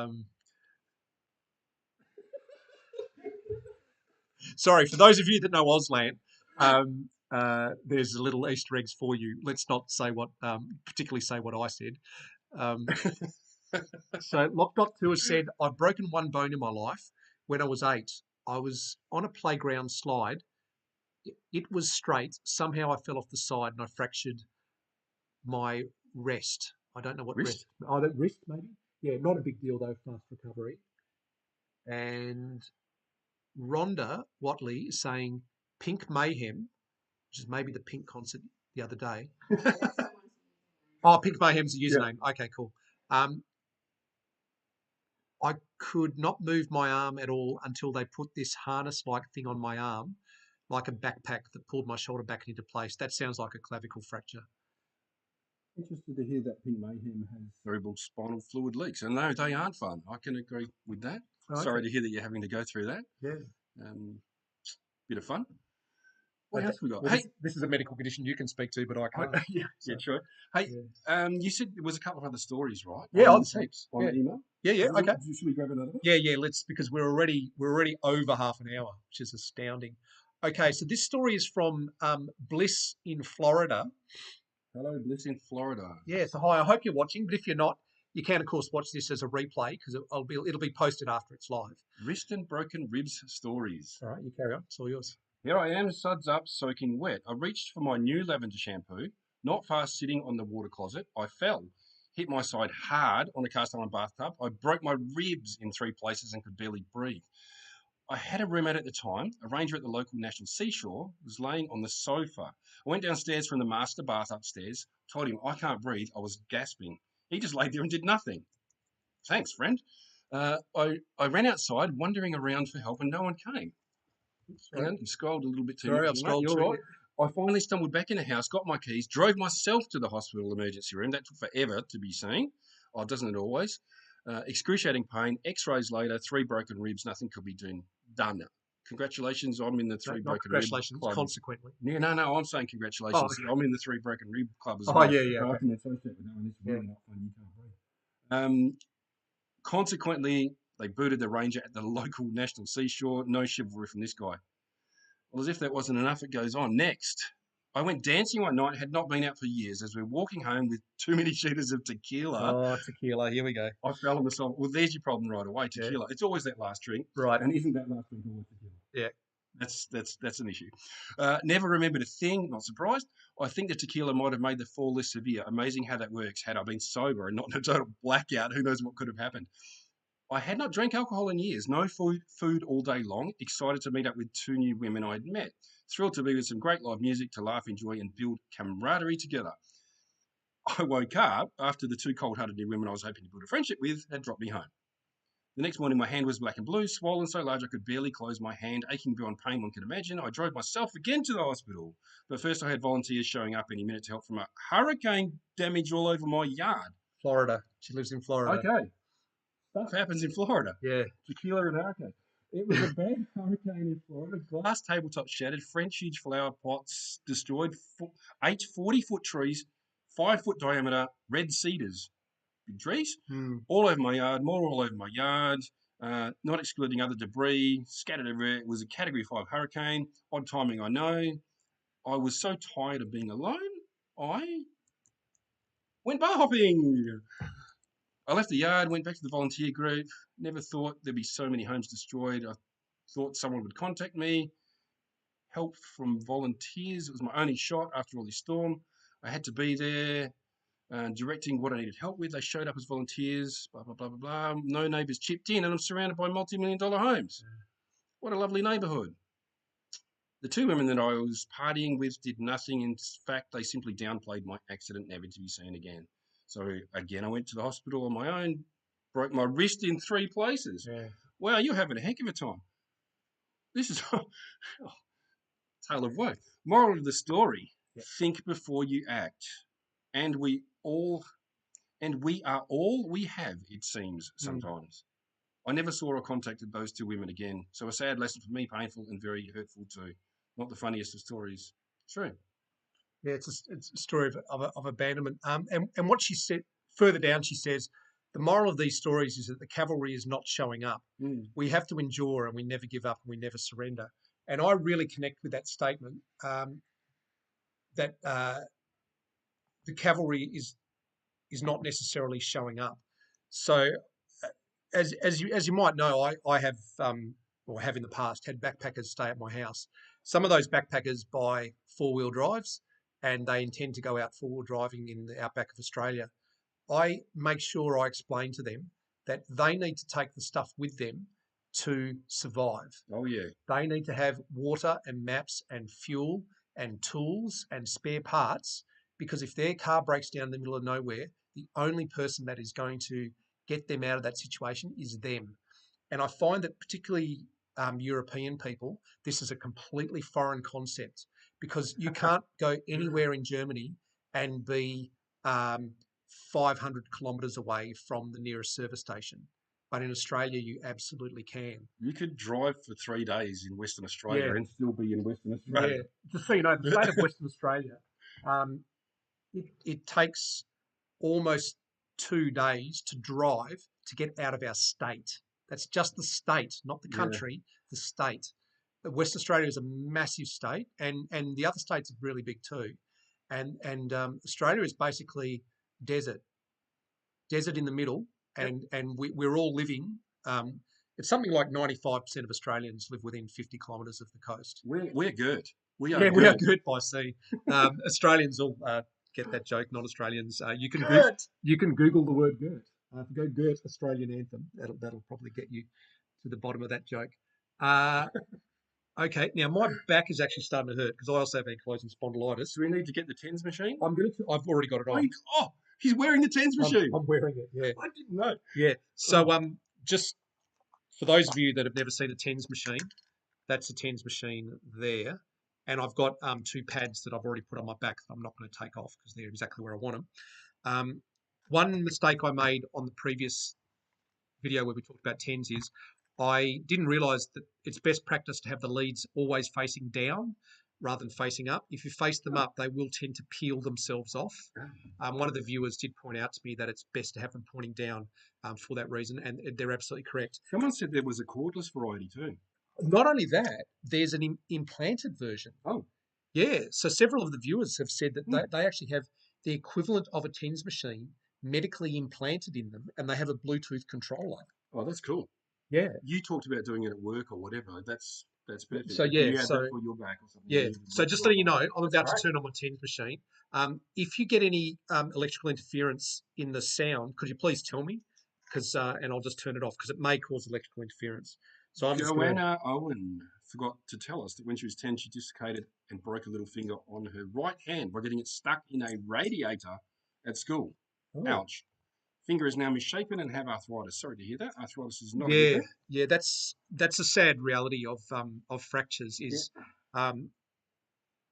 S1: Sorry, for those of you that know Auslan, there's a little Easter eggs for you. Let's not say particularly say what I said. So Lock.2 has said, I've broken one bone in my life. When I was 8, I was on a playground slide. It was straight. Somehow I fell off the side and I fractured my wrist. I don't know what wrist. Oh, that wrist maybe? Yeah, not a big deal though, fast recovery. And Rhonda Watley is saying Pink Mayhem, which is maybe the Pink concert the other day. Oh, Pink Mayhem's a username. Yeah. Okay, cool. I could not move my arm at all until they put this harness-like thing on my arm, like a backpack that pulled my shoulder back into place. That sounds like a clavicle fracture.
S2: Interested to hear that Pink Mayhem has cerebral spinal fluid leaks. And no, they aren't fun. I can agree with that. Oh, okay. Sorry to hear that you're having to go through that.
S1: Yeah.
S2: Bit of fun. What else we got?
S1: Well, hey, this is a medical condition you can speak to, but I can't.
S2: Yeah, sure. Hey, you said there was a couple of other stories, right?
S1: Yeah, on
S2: email.
S1: Yeah, okay.
S2: Should we grab another one?
S1: Yeah. Let's, because we're already over half an hour, which is astounding. Okay, so this story is from Bliss in Florida.
S2: Hello, Bliss in Florida.
S1: Yeah, so hi. I hope you're watching, but if you're not, you can of course watch this as a replay because it'll be posted after it's live.
S2: Wrist and broken ribs stories.
S1: All right, you carry on. It's all yours.
S2: Here I am, suds up, soaking wet. I reached for my new lavender shampoo, not fast sitting on the water closet. I fell, hit my side hard on a cast iron bathtub. I broke my ribs in 3 places and could barely breathe. I had a roommate at the time. A ranger at the local national seashore was laying on the sofa. I went downstairs from the master bath upstairs, told him I can't breathe. I was gasping. He just laid there and did nothing. Thanks, friend. I ran outside, wandering around for help, and no one came. Hang
S1: Right.
S2: on, you scrolled a little bit too
S1: Sorry,
S2: much.
S1: I've scrolled
S2: You're
S1: too.
S2: right. I finally stumbled back in the house, got my keys, drove myself to the hospital emergency room. That took forever to be seen. Oh, doesn't it always? Excruciating pain, x-rays later, 3 broken ribs, nothing could be done. Congratulations, I'm in the
S1: No,
S2: 3
S1: not
S2: broken rib
S1: congratulations.
S2: club.
S1: Consequently.
S2: Yeah, no, I'm saying
S1: Oh,
S2: congratulations.
S1: okay.
S2: I'm in the 3 broken rib club as
S1: Oh,
S2: well.
S1: yeah, yeah.
S2: So I
S1: Okay.
S2: can associate with that one. It's
S1: Yeah.
S2: really not fun. You can't breathe. Consequently, they booted the ranger at the local national seashore. No chivalry from this guy. Well, as if that wasn't enough, it goes on. Next, I went dancing one night, had not been out for years. As we were walking home with too many sheeters of tequila,
S1: Oh, tequila. Here we go.
S2: I fell on the side. Well, there's your problem right away.
S1: Yeah.
S2: Tequila. It's always that last drink.
S1: Right.
S2: And isn't that last drink always tequila?
S1: Yeah.
S2: That's an issue. Never remembered a thing. Not surprised. I think the tequila might have made the fall less severe. Amazing how that works. Had I been sober and not in a total blackout, who knows what could have happened. I had not drank alcohol in years. No food all day long. Excited to meet up with 2 new women I'd met. Thrilled to be with some great live music to laugh, enjoy, and build camaraderie together. I woke up after the 2 cold-hearted new women I was hoping to build a friendship with had dropped me home. The next morning, my hand was black and blue, swollen so large I could barely close my hand, aching beyond pain one can imagine. I drove myself again to the hospital. But first, I had volunteers showing up any minute to help from a hurricane damage all over my yard.
S1: Florida. She lives in Florida.
S2: Okay. Stuff happens in Florida.
S1: Yeah.
S2: Tequila and hurricane. It was a bad hurricane in Florida. Glass tabletops shattered, French huge flower pots destroyed, 8 40-foot trees, 5-foot diameter red cedars. Big trees. All over my yard, more all over my yard, not excluding other debris, scattered everywhere. It was a Category 5 hurricane. Odd timing, I know. I was so tired of being alone, I went bar hopping. I left the yard, went back to the volunteer group. Never thought there'd be so many homes destroyed. I thought someone would contact me. Help from volunteers. It was my only shot after all this storm. I had to be there. Directing what I needed help with. They showed up as volunteers, blah, blah, blah, blah, blah. No neighbours chipped in, and I'm surrounded by multi-million-dollar homes. What a lovely neighbourhood. The 2 women that I was partying with did nothing. In fact, they simply downplayed my accident, never to be seen again. So, again, I went to the hospital on my own, broke my wrist in 3 places.
S1: Yeah.
S2: Wow, you're having a heck of a time. This is tale of woe. Moral of the story, think before you act. And we are all we have, it seems, sometimes. I never saw or contacted those 2 women again. So a sad lesson for me, painful and very hurtful too. Not the funniest of stories. True.
S1: Yeah, it's a story of abandonment. And what she said further down, she says, the moral of these stories is that the cavalry is not showing up. We have to endure, and we never give up, and we never surrender. And I really connect with that statement that the cavalry is not necessarily showing up. So, as you might know, I have or have in the past had backpackers stay at my house. Some of those backpackers buy 4-wheel drives, and they intend to go out 4-wheel driving in the outback of Australia. I make sure I explain to them that they need to take the stuff with them to survive.
S2: Oh, yeah.
S1: They need to have water and maps and fuel and tools and spare parts, because if their car breaks down in the middle of nowhere, the only person that is going to get them out of that situation is them. And I find that particularly European people, this is a completely foreign concept, because you can't go anywhere in Germany and be 500 kilometres away from the nearest service station. But in Australia, you absolutely can.
S2: You could drive for 3 days in Western Australia and still be in Western
S1: Yeah,
S2: Australia.
S1: just so you know, the state of Western Australia, it takes almost 2 days to drive to get out of our state. That's just the state, not the country, the state. Western Australia is a massive state, and the other states are really big too. And Australia is basically desert in the middle, and we're all living. It's something like 95% of Australians live within 50 kilometres of the coast.
S2: We're good. We are
S1: we are good by sea. Australians will get that joke. Not Australians. You can Google the word "girt." If you go "girt Australian anthem," that'll probably get you to the bottom of that joke. Okay, now my back is actually starting to hurt because I also have ankylosing spondylitis.
S2: Do we need to get the TENS machine?
S1: I've already got it on.
S2: Oh, he's wearing the TENS machine.
S1: I'm wearing it. Yeah,
S2: I didn't know.
S1: Yeah. So just for those of you that have never seen a tens machine, that's a tens machine there. And I've got two pads that I've already put on my back that I'm not going to take off because they're exactly where I want them. One mistake I made on the previous video where we talked about tens is I didn't realize that it's best practice to have the leads always facing down rather than facing up. If you face them up, they will tend to peel themselves off. One of the viewers did point out to me that it's best to have them pointing down for that reason, and they're absolutely correct.
S2: Someone said there was a cordless variety too.
S1: Not only that, there's an implanted version.
S2: Oh,
S1: Yeah, so several of the viewers have said that they actually have the equivalent of a tens machine medically implanted in them, and they have a Bluetooth controller.
S2: oh, that's cool.
S1: Yeah.
S2: You talked about doing it at work or whatever. That's perfect.
S1: So
S2: Can
S1: yeah,
S2: you have
S1: so
S2: that for your back or something?
S1: yeah. So just letting you know, I'm
S2: That's
S1: about
S2: great.
S1: to turn on my tens machine. If you get any electrical interference in the sound, could you please tell me? Because and I'll just turn it off because it may cause electrical interference. So I'm just going to.
S2: Joanna Owen forgot to tell us that when she was 10, she dislocated and broke a little finger on her right hand by getting it stuck in a radiator at school.
S1: Oh.
S2: Ouch. Finger is now misshapen and have arthritis. Sorry to hear that. Arthritis is not a
S1: Yeah,
S2: good thing.
S1: yeah. That's a sad reality of fractures. Is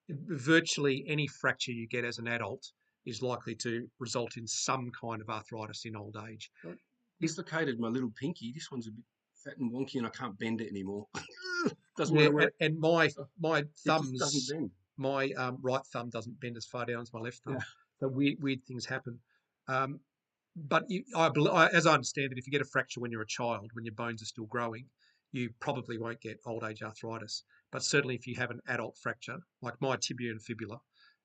S1: virtually any fracture you get as an adult is likely to result in some kind of arthritis in old age.
S2: Dislocated my little pinky. This one's a bit fat and wonky and I can't bend it anymore. Doesn't
S1: Yeah,
S2: want to work.
S1: and my
S2: It just doesn't bend.
S1: my right thumb doesn't bend as far down as my left thumb.
S2: Yeah.
S1: So weird things happen. But as I understand it, if you get a fracture when you're a child, when your bones are still growing, you probably won't get old age arthritis. But certainly if you have an adult fracture, like my tibia and fibula,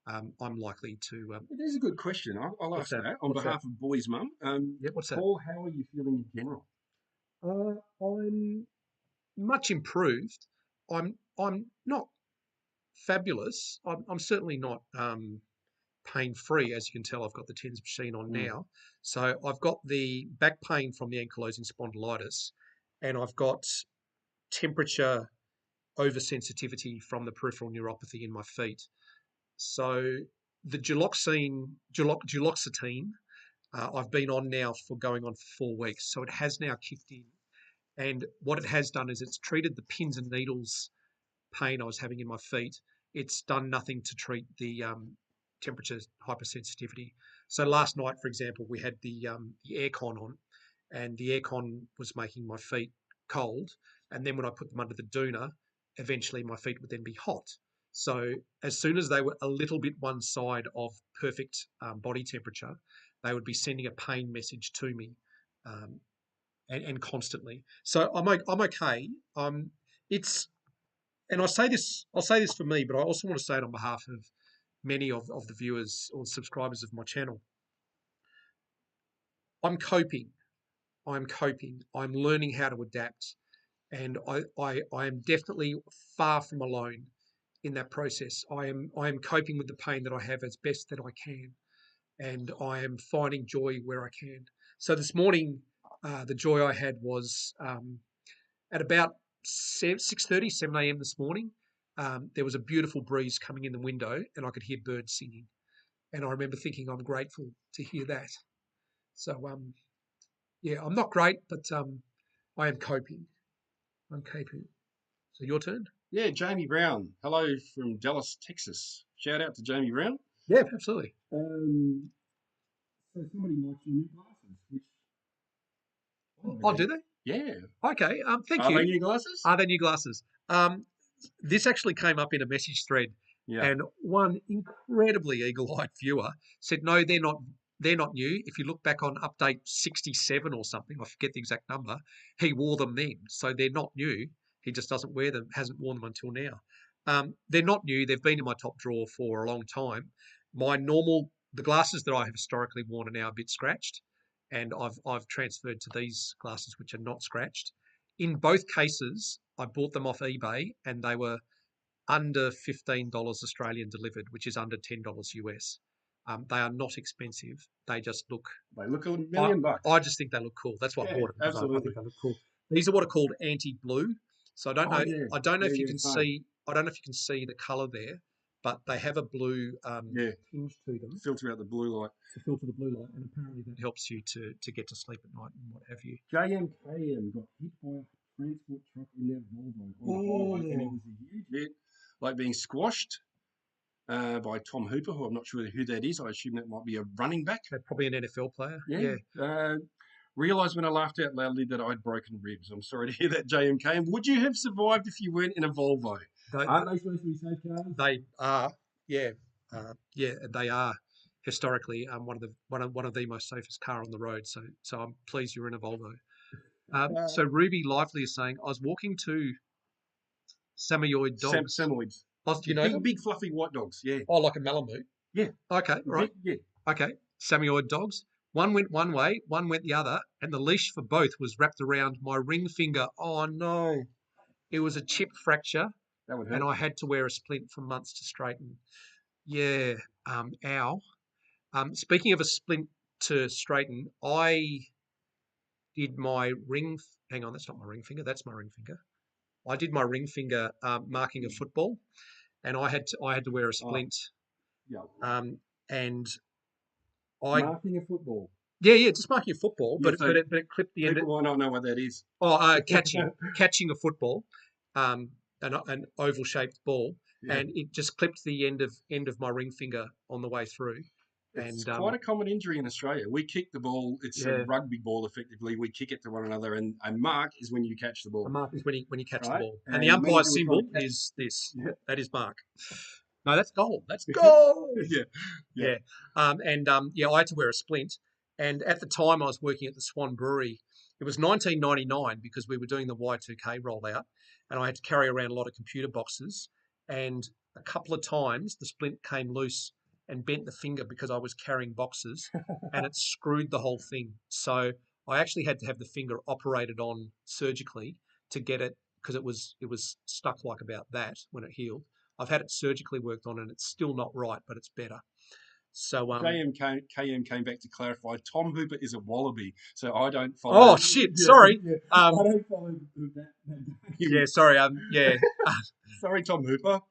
S1: I'm likely to.
S2: It is a good question. I'll ask that on behalf of Boy's mum.
S1: Yeah, what's that?
S2: Paul, how are you feeling in general?
S1: I'm much improved. I'm not fabulous. I'm certainly not pain-free. As you can tell, I've got the TENS machine on now. So I've got the back pain from the ankylosing spondylitis, and I've got temperature oversensitivity from the peripheral neuropathy in my feet. So the duloxetine, I've been on now for going on for 4 weeks. So it has now kicked in. And what it has done is it's treated the pins and needles pain I was having in my feet. It's done nothing to treat the temperature hypersensitivity. So last night, for example, we had the aircon on, and the aircon was making my feet cold. And then when I put them under the doona, eventually my feet would then be hot. So as soon as they were a little bit one side of perfect body temperature, they would be sending a pain message to me. And constantly. So I'm okay. It's and I'll say this for me, but I also want to say it on behalf of many of the viewers or subscribers of my channel. I'm coping. I'm learning how to adapt, and I am definitely far from alone in that process. I am coping with the pain that I have as best that I can, and I am finding joy where I can. So this morning, the joy I had was at about 6:30, 7 a.m. this morning. There was a beautiful breeze coming in the window, and I could hear birds singing. And I remember thinking, I'm grateful to hear that. So, yeah, I'm not great, but I am coping. I'm coping. So your turn.
S2: Yeah, Jamie Brown. Hello from Dallas, Texas. Shout out to Jamie Brown.
S1: Yeah, absolutely.
S2: So somebody likes your new glasses, which
S1: Oh, do they?
S2: yeah.
S1: Okay. Thank
S2: Are
S1: you.
S2: they new glasses?
S1: Are they new glasses? This actually came up in a message thread, and one incredibly eagle-eyed viewer said, "No, they're not. They're not new. If you look back on update 67 or something, I forget the exact number, he wore them then, so they're not new. He just doesn't wear them. Hasn't worn them until now. They're not new. They've been in my top drawer for a long time. The glasses that I have historically worn are now a bit scratched, and I've transferred to these glasses which are not scratched. In both cases, I bought them off eBay, and they were under $15 Australian delivered, which is under $10 US. They are not expensive. They just look.
S2: They look a million bucks.
S1: I just think they look cool. That's why I bought them.
S2: Absolutely.
S1: I think they look cool. These are what are called anti-blue. So I don't know.
S2: Yeah.
S1: I don't know if you
S2: yeah,
S1: can
S2: fine.
S1: see. I don't know if you can see the color there, but they have a blue
S2: Yeah.
S1: tinge to them
S2: Filter out the blue light.
S1: to filter the blue light, and apparently that helps you to get to sleep at night and what have you.
S2: JMKM got hit by a transport truck in their Volvo on the highway, and it was a huge hit, like being squashed by Tom Hooper, who I'm not sure who that is. I assume that might be a running back.
S1: Probably an NFL player.
S2: Yeah. Realised when I laughed out loudly that I'd broken ribs. I'm sorry to hear that, JMK. And would you have survived if you weren't in a Volvo? Aren't they supposed to be safe cars?
S1: They are, yeah, they are historically one of the most safest car on the road. So I'm pleased you're in a Volvo. So Ruby Lively is saying, I was walking to Samoyed dogs.
S2: Samoyeds.
S1: Do you know them?
S2: Big fluffy white dogs, yeah.
S1: Oh, like a Malamute?
S2: Yeah.
S1: Okay, right.
S2: Yeah.
S1: Okay, Samoyed dogs. One went one way, one went the other, and the leash for both was wrapped around my ring finger. Oh, no. It was a chip fracture,
S2: That would hurt.
S1: and I had to wear a splint for months to straighten. Yeah, ow. Speaking of a splint to straighten, I did my ring. Hang on, that's not my ring finger. That's my ring finger. I did my ring finger marking a football, and I had to wear a splint. And
S2: marking a football.
S1: Yeah, just marking a football, but it clipped the end.
S2: People might not know what that is.
S1: Oh, catching a football, an oval shaped ball, and it just clipped the end of my ring finger on the way through.
S2: It's quite a common injury in Australia. We kick the ball. It's a rugby ball, effectively. We kick it to one another, and a mark is when you catch the ball.
S1: A mark is when you catch the ball. And the umpire symbol is this. Yeah. That is mark. No, that's goal. That's goal. Yeah. I had to wear a splint. And at the time I was working at the Swan Brewery. It was 1999 because we were doing the Y2K rollout, and I had to carry around a lot of computer boxes. And a couple of times the splint came loose and bent the finger because I was carrying boxes, and it screwed the whole thing. So I actually had to have the finger operated on surgically to get it, because it was stuck like about that when it healed. I've had it surgically worked on, and it's still not right, but it's better. So
S2: KM came back to clarify. Tom Hooper is a wallaby, so I don't follow.
S1: Oh shit! Sorry.
S2: I don't follow that.
S1: Yeah, sorry.
S2: Sorry, Tom Hooper.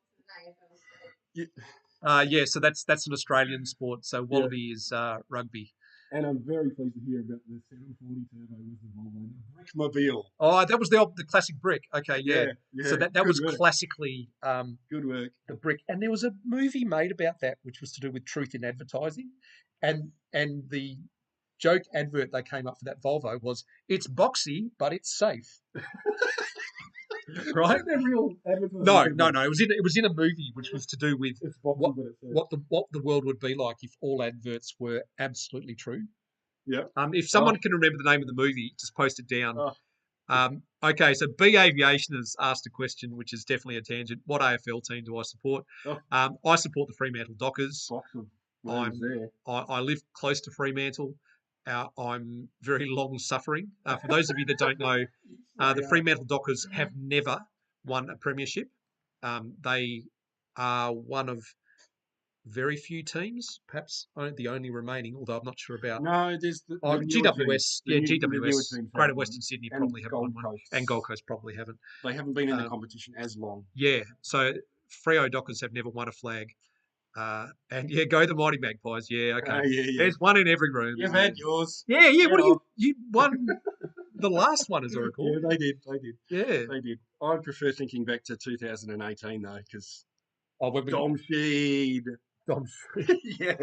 S1: So that's an Australian sport. So wallaby is rugby.
S2: And I'm very pleased to hear about the 740 turbo with the Volvo Brickmobile.
S1: Oh, that was the classic brick. Okay, yeah. So that was
S2: work.
S1: Classically
S2: good work.
S1: The brick. And there was a movie made about that, which was to do with truth in advertising. And the joke advert they came up for that Volvo was, it's boxy, but it's safe. Right? Real no. It was in a movie which was to do with what the world would be like if all adverts were absolutely true.
S2: Yeah.
S1: If someone can remember the name of the movie, just post it down. Okay, so B Aviation has asked a question, which is definitely a tangent. What AFL team do I support? I support the Fremantle Dockers. I live close to Fremantle. I'm very long suffering. For those of you that don't know, the Fremantle Dockers have never won a premiership. They are one of very few teams, perhaps the only remaining, although I'm not sure about.
S2: No, there's the
S1: GWS. GWS. Greater Western Sydney
S2: and
S1: probably haven't
S2: Gold
S1: won one.
S2: Coast.
S1: And Gold Coast probably haven't.
S2: They haven't been in the competition as long.
S1: Yeah, so Freo Dockers have never won a flag. And go the Mighty Magpies. Yeah, okay. There's one in every room.
S2: You've had yours.
S1: Yeah. What do you won the last one, as I recall.
S2: Yeah, they did.
S1: Yeah,
S2: they did. I prefer thinking back to 2018 though, because Dom Sheed. Yes,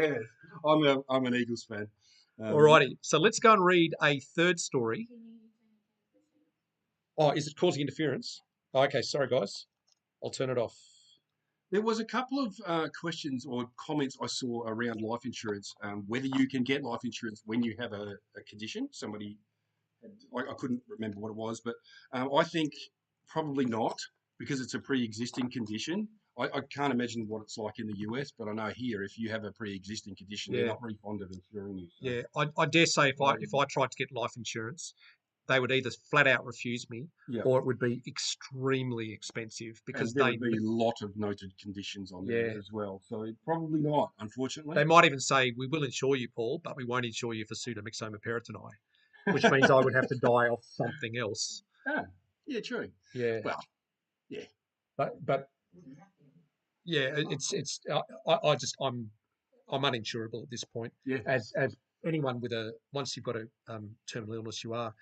S2: I'm an Eagles fan.
S1: Alrighty, so let's go and read a third story. Oh, is it causing interference? Oh, okay, sorry guys, I'll turn it off.
S2: There was a couple of questions or comments I saw around life insurance, whether you can get life insurance when you have a condition. Somebody, I couldn't remember what it was, but I think probably not, because it's a pre-existing condition. I can't imagine what it's like in the US, but I know here, if you have a pre-existing condition, they're not very fond of insuring you. So.
S1: Yeah, I dare say if I tried to get life insurance, they would either flat out refuse me, or it would be extremely expensive, because
S2: there would be a lot of noted conditions on there as well. So probably not, unfortunately.
S1: They might even say, we will insure you, Paul, but we won't insure you for pseudomyxoma peritoni, which means I would have to die off something else.
S2: Yeah, true.
S1: Yeah.
S2: Well, yeah.
S1: But Yeah, it's I'm uninsurable at this point.
S2: Yeah,
S1: As anyone with once you've got a terminal illness, you are.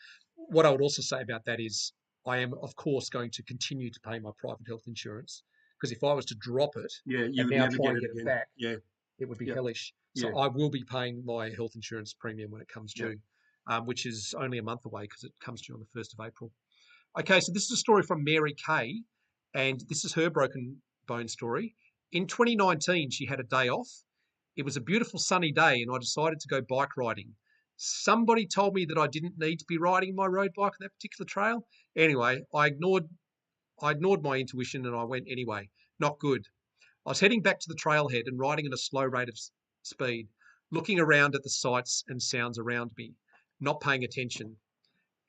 S1: What I would also say about that is I am of course going to continue to pay my private health insurance, because if I was to drop it
S2: yeah, you
S1: and
S2: would
S1: now
S2: never
S1: try
S2: get
S1: and
S2: it
S1: get it
S2: again.
S1: back,
S2: Yeah,
S1: it would be
S2: yeah,
S1: hellish. So
S2: yeah,
S1: I will be paying my health insurance premium when it comes
S2: yeah.
S1: due, which is only a month away because it comes due on the 1st of April. Okay, so this is a story from Mary Kay, and this is her broken bone story. In 2019, she had a day off. It was a beautiful sunny day, and I decided to go bike riding. Somebody told me that I didn't need to be riding my road bike on that particular trail. Anyway, I ignored my intuition and I went anyway. Not good. I was heading back to the trailhead and riding at a slow rate of speed, looking around at the sights and sounds around me, not paying attention.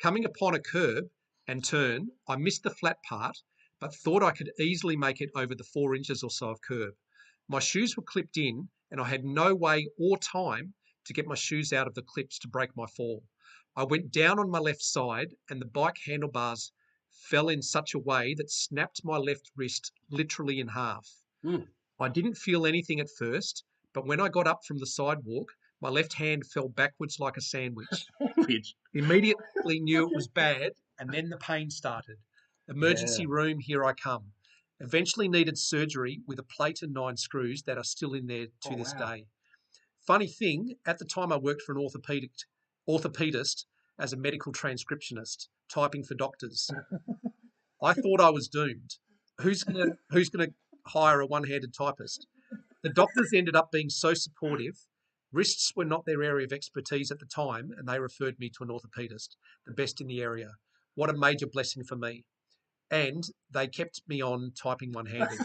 S1: Coming upon a curb and turn, I missed the flat part, but thought I could easily make it over the 4 inches or so of curb. My shoes were clipped in, and I had no way or time to get my shoes out of the clips to break my fall. I went down on my left side, and the bike handlebars fell in such a way that snapped my left wrist literally in half.
S2: Mm.
S1: I didn't feel anything at first, but when I got up from the sidewalk, my left hand fell backwards like a sandwich.
S2: Which,
S1: Immediately knew it was bad, and then the pain started.
S2: yeah.
S1: Emergency room, here I come. Eventually needed surgery with a plate and 9 screws that are still in there to
S2: Oh
S1: this
S2: wow.
S1: day. Funny thing, at the time I worked for an orthopedist as a medical transcriptionist, typing for doctors. I thought I was doomed. Who's gonna hire a one-handed typist? The doctors ended up being so supportive. Wrists were not their area of expertise at the time, and they referred me to an orthopedist, the best in the area. What a major blessing for me. And they kept me on typing one handed.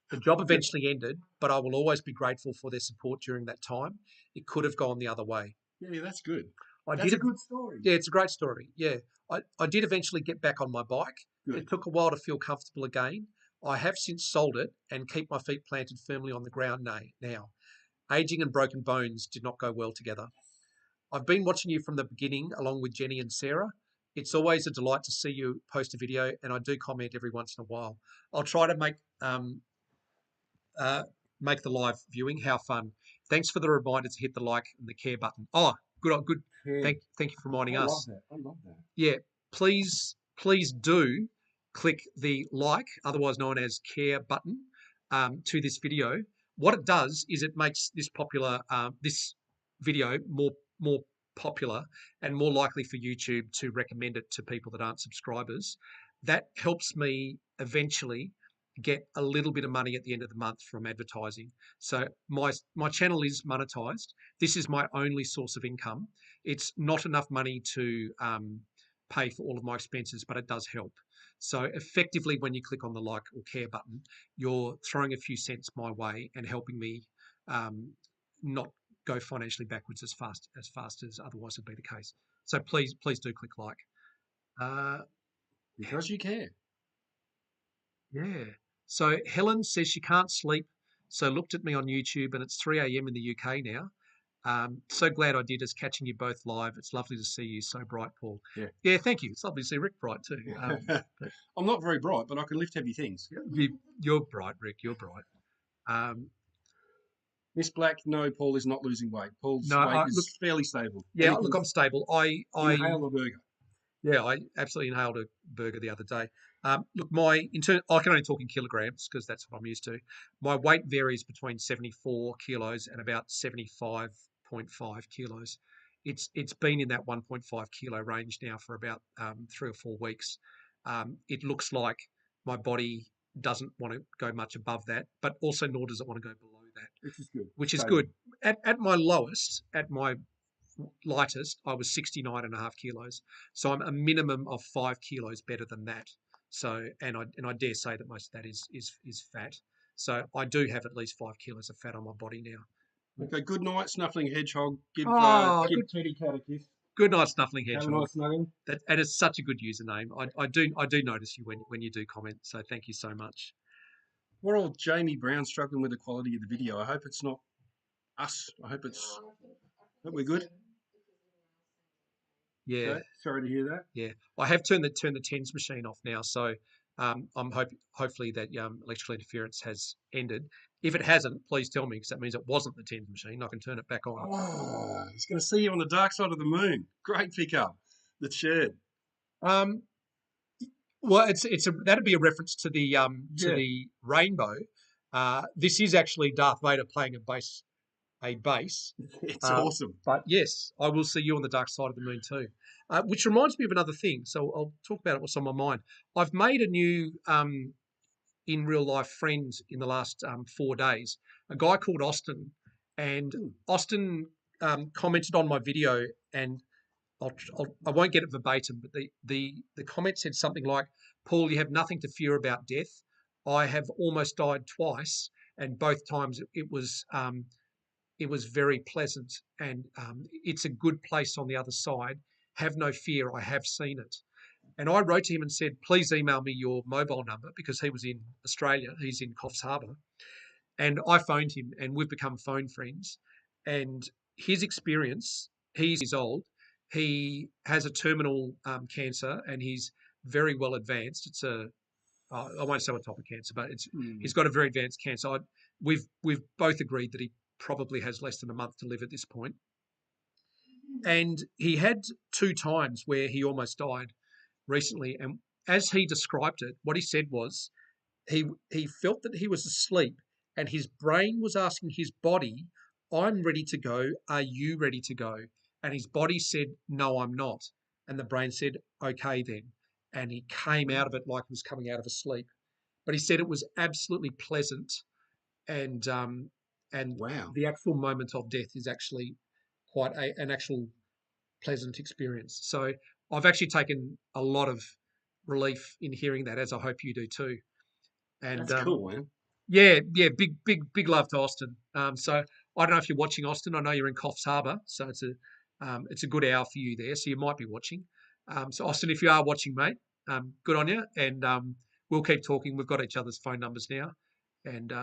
S1: The job eventually ended, but I will always be grateful for their support during that time. It could have gone the other way.
S2: Yeah, that's good.
S1: I
S2: That's a
S1: did,
S2: good story.
S1: yeah, it's a great story. Yeah. I did eventually get back on my bike.
S2: Good.
S1: It took a while to feel comfortable again. I have since sold it and keep my feet planted firmly on the ground now. Aging and broken bones did not go well together. I've been watching you from the beginning along with Jenny and Sarah. It's always a delight to see you post a video, and I do comment every once in a while. I'll try to uh, make the live viewing. How fun. Thanks for the reminder to hit the like and the care button. Oh, good.
S2: Yeah.
S1: Thank you for reminding
S2: I love
S1: us.
S2: that. I love that.
S1: Yeah, please do click the like, otherwise known as care button, to this video. What it does is it makes this video more popular and more likely for YouTube to recommend it to people that aren't subscribers. That helps me eventually get a little bit of money at the end of the month from advertising. So my channel is monetized. This is my only source of income. It's not enough money to pay for all of my expenses, but it does help. So effectively, when you click on the like or care button, you're throwing a few cents my way and helping me not go financially backwards as fast as otherwise would be the case. So please do click like. Uh,
S2: Because you care.
S1: yeah. So Helen says she can't sleep, so looked at me on YouTube, and it's 3 a.m. in the UK now. So glad I did, as catching you both live. It's lovely to see you so bright, Paul.
S2: Yeah.
S1: Yeah, thank you. It's lovely to see Rick bright too. But
S2: I'm not very bright, but I can lift heavy things.
S1: you're bright, Rick. You're bright. Um,
S2: Miss Black, no, Paul is not losing weight. Paul's
S1: no,
S2: weight
S1: look,
S2: is fairly stable. And
S1: yeah,
S2: he can
S1: look, I'm stable.
S2: inhale a burger.
S1: Yeah, I absolutely inhaled a burger the other day. Look, I can only talk in kilograms because that's what I'm used to. My weight varies between 74 kilos and about 75.5 kilos. It's been in that 1.5 kilo range now for about 3 or 4 weeks. It looks like my body doesn't want to go much above that, but also nor does it want to go below that,
S2: Which is good.
S1: which is
S2: Stable.
S1: good. At my lowest, at my lightest, I was 69.5 kilos. So I'm a minimum of 5 kilos better than that. So, and I dare say that most of that is fat. So I do have at least 5 kilos of fat on my body now.
S2: Okay, good night, snuffling hedgehog. Give
S1: Oh,
S2: give Teddy Cat a kiss.
S1: good night, snuffling
S2: Have a
S1: hedgehog.
S2: nice snuggling.
S1: And it's such a good username. I do notice you when you do comment. So thank you so much.
S2: We're all Jamie Brown struggling with the quality of the video. I hope it's not us. I hope we're good.
S1: Yeah,
S2: Okay, sorry to hear that.
S1: yeah. I have turned the tens machine off now, so Hopefully that electrical interference has ended. If it hasn't, please tell me, because that means it wasn't the Thames machine. I can turn it back on.
S2: Oh, he's going to see you on the dark side of the moon. Great pickup. That's shared.
S1: Um, well, that'd be a reference to the
S2: Yeah.
S1: rainbow. This is actually Darth Vader playing a bass.
S2: It's awesome.
S1: But yes, I will see you on the dark side of the moon too. Which reminds me of another thing. So I'll talk about it. What's on my mind. I've made a new in real life friend in the last 4 days. A guy called Austin, and Austin commented on my video, and I won't get it verbatim, but the comment said something like, "Paul, you have nothing to fear about death. I have almost died twice, and both times it was very pleasant, and it's a good place on the other side. Have no fear, I have seen it." And I wrote to him and said, "Please email me your mobile number," because he was in Australia. He's in Coffs Harbour. And I phoned him, and we've become phone friends. And his experience, he's old. He has a terminal cancer, and he's very well advanced. I won't say what type of cancer, but he's got a very advanced cancer. We've both agreed that he probably has less than a month to live at this point. And he had 2 times where he almost died recently. And as he described it, what he said was he felt that he was asleep, and his brain was asking his body, "I'm ready to go. Are you ready to go?" And his body said, "No, I'm not." And the brain said, "Okay, then." And he came out of it like he was coming out of a sleep. But he said it was absolutely pleasant, and
S2: Wow.
S1: the actual moment of death is actually quite an actual pleasant experience. So I've actually taken a lot of relief in hearing that, as I hope you do too. And
S2: That's cool, man.
S1: yeah, big love to Austin. So I don't know if you're watching, Austin. I know you're in Coffs Harbour, so it's a good hour for you there. So you might be watching. So Austin, if you are watching, mate, good on you. And we'll keep talking. We've got each other's phone numbers now, and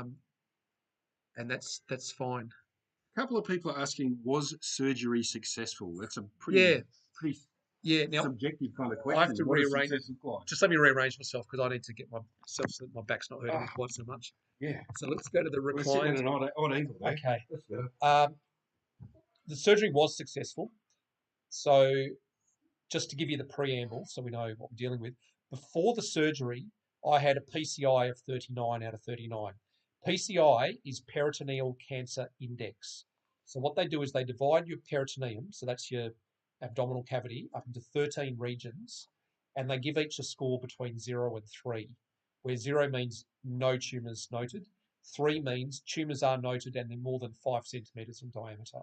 S1: that's fine.
S2: A couple of people are asking, was surgery successful? That's a
S1: Yeah,
S2: pretty
S1: yeah. Now
S2: subjective kind of
S1: I have
S2: question.
S1: to
S2: What does
S1: rearrange.
S2: success look like?
S1: Just let me rearrange myself because I need to get myself so that my back's not hurting me
S2: Ah,
S1: quite so much.
S2: yeah.
S1: So let's go to the
S2: We're sitting
S1: recline.
S2: at an odd angle there.
S1: Okay.
S2: That's better.
S1: The surgery was successful. So just to give you the preamble so we know what we're dealing with, before the surgery, I had a PCI of 39 out of 39. PCI is peritoneal cancer index. So what they do is they divide your peritoneum, so that's your abdominal cavity, up into 13 regions, and they give each a score between 0 and 3, where 0 means no tumours noted, 3 means tumours are noted and they're more than 5 centimetres in diameter.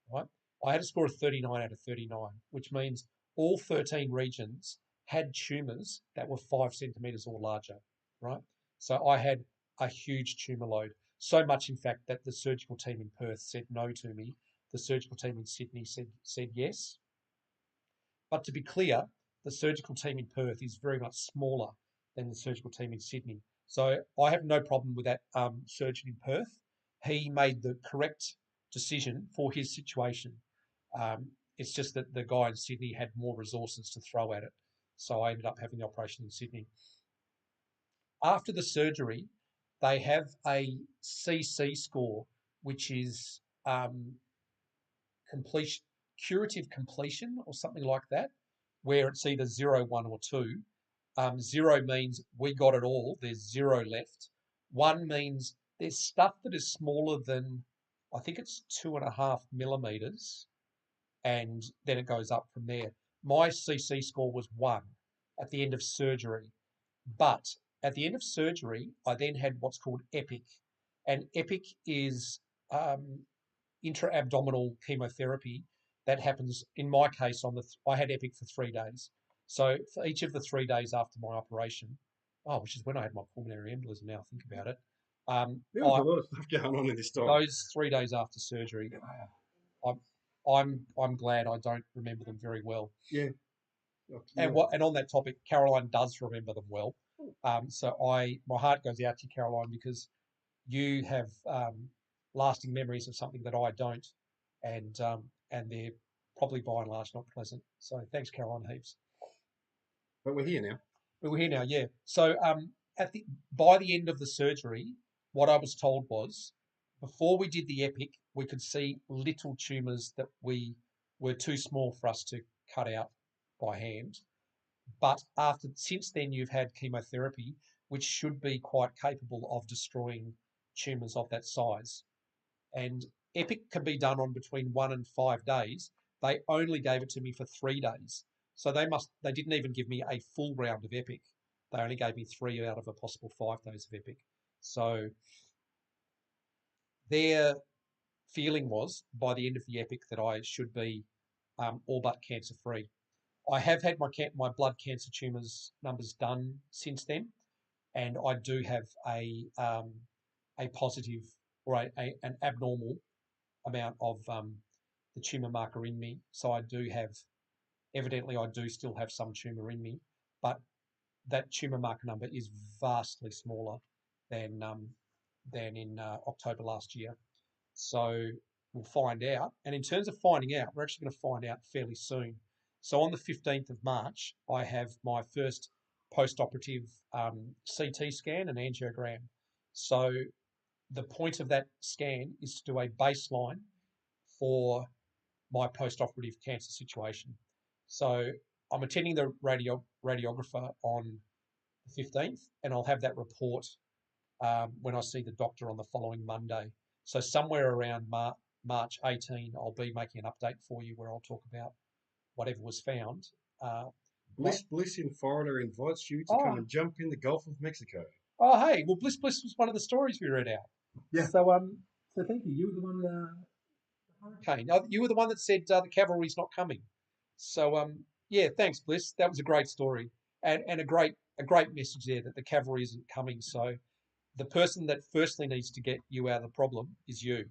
S1: Right? I had a score of 39 out of 39, which means all 13 regions had tumours that were 5 centimetres or larger, right? So I had a huge tumour load. So much, in fact, that the surgical team in Perth said no to me. The surgical team in Sydney said yes. But to be clear, the surgical team in Perth is very much smaller than the surgical team in Sydney. So I have no problem with that surgeon in Perth. He made the correct decision for his situation. It's just that the guy in Sydney had more resources to throw at it. So I ended up having the operation in Sydney. After the surgery, they have a CC score, which is completion, curative completion or something like that, where it's either 0, 1, or 2. 0 means we got it all, there's 0 left. 1 means there's stuff that is smaller than, I think it's 2.5 millimeters, and then it goes up from there. My CC score was 1 at the end of surgery. But at the end of surgery, I then had what's called EPIC. And EPIC is intra-abdominal chemotherapy that happens, in my case, I had EPIC for 3 days. So for each of the 3 days after my operation, which is when I had my pulmonary embolism, now I think about it,
S2: There was a lot of stuff going on in this time.
S1: those 3 days after surgery, I'm glad I don't remember them very well.
S2: Yeah.
S1: And on that topic, Caroline does remember them well. So my heart goes out to Caroline because you have lasting memories of something that I don't, and they're probably by and large not pleasant. So thanks, Caroline, heaps.
S2: But we're here now.
S1: We're here now, yeah. So by the end of the surgery, what I was told was before we did the epic, we could see little tumours that we were too small for us to cut out by hand. But since then, you've had chemotherapy, which should be quite capable of destroying tumours of that size. And epic can be done on between 1 and 5 days. They only gave it to me for 3 days. So they didn't even give me a full round of epic. They only gave me 3 out of a possible 5 days of epic. So their feeling was by the end of the epic that I should be all but cancer free. I have had my blood cancer tumours numbers done since then, and I do have a positive or an abnormal amount of the tumour marker in me. So I do still have some tumour in me, but that tumour marker number is vastly smaller than in October last year. So we'll find out. And in terms of finding out, we're actually going to find out fairly soon. So on the 15th of March, I have my first post-operative CT scan and angiogram. So the point of that scan is to do a baseline for my post-operative cancer situation. So I'm attending the radiographer on the 15th, and I'll have that report when I see the doctor on the following Monday. So somewhere around March 18, I'll be making an update for you where I'll talk about whatever was found.
S2: Bliss in Florida invites you to come and jump in the Gulf of Mexico.
S1: Oh, hey, well, Bliss was one of the stories we read out.
S2: Yeah.
S1: So thank you. You were the one. Hurricane. You were the one that said the cavalry's not coming. So yeah, thanks, Bliss. That was a great story and a great message there that the cavalry isn't coming. So the person that firstly needs to get you out of the problem is you.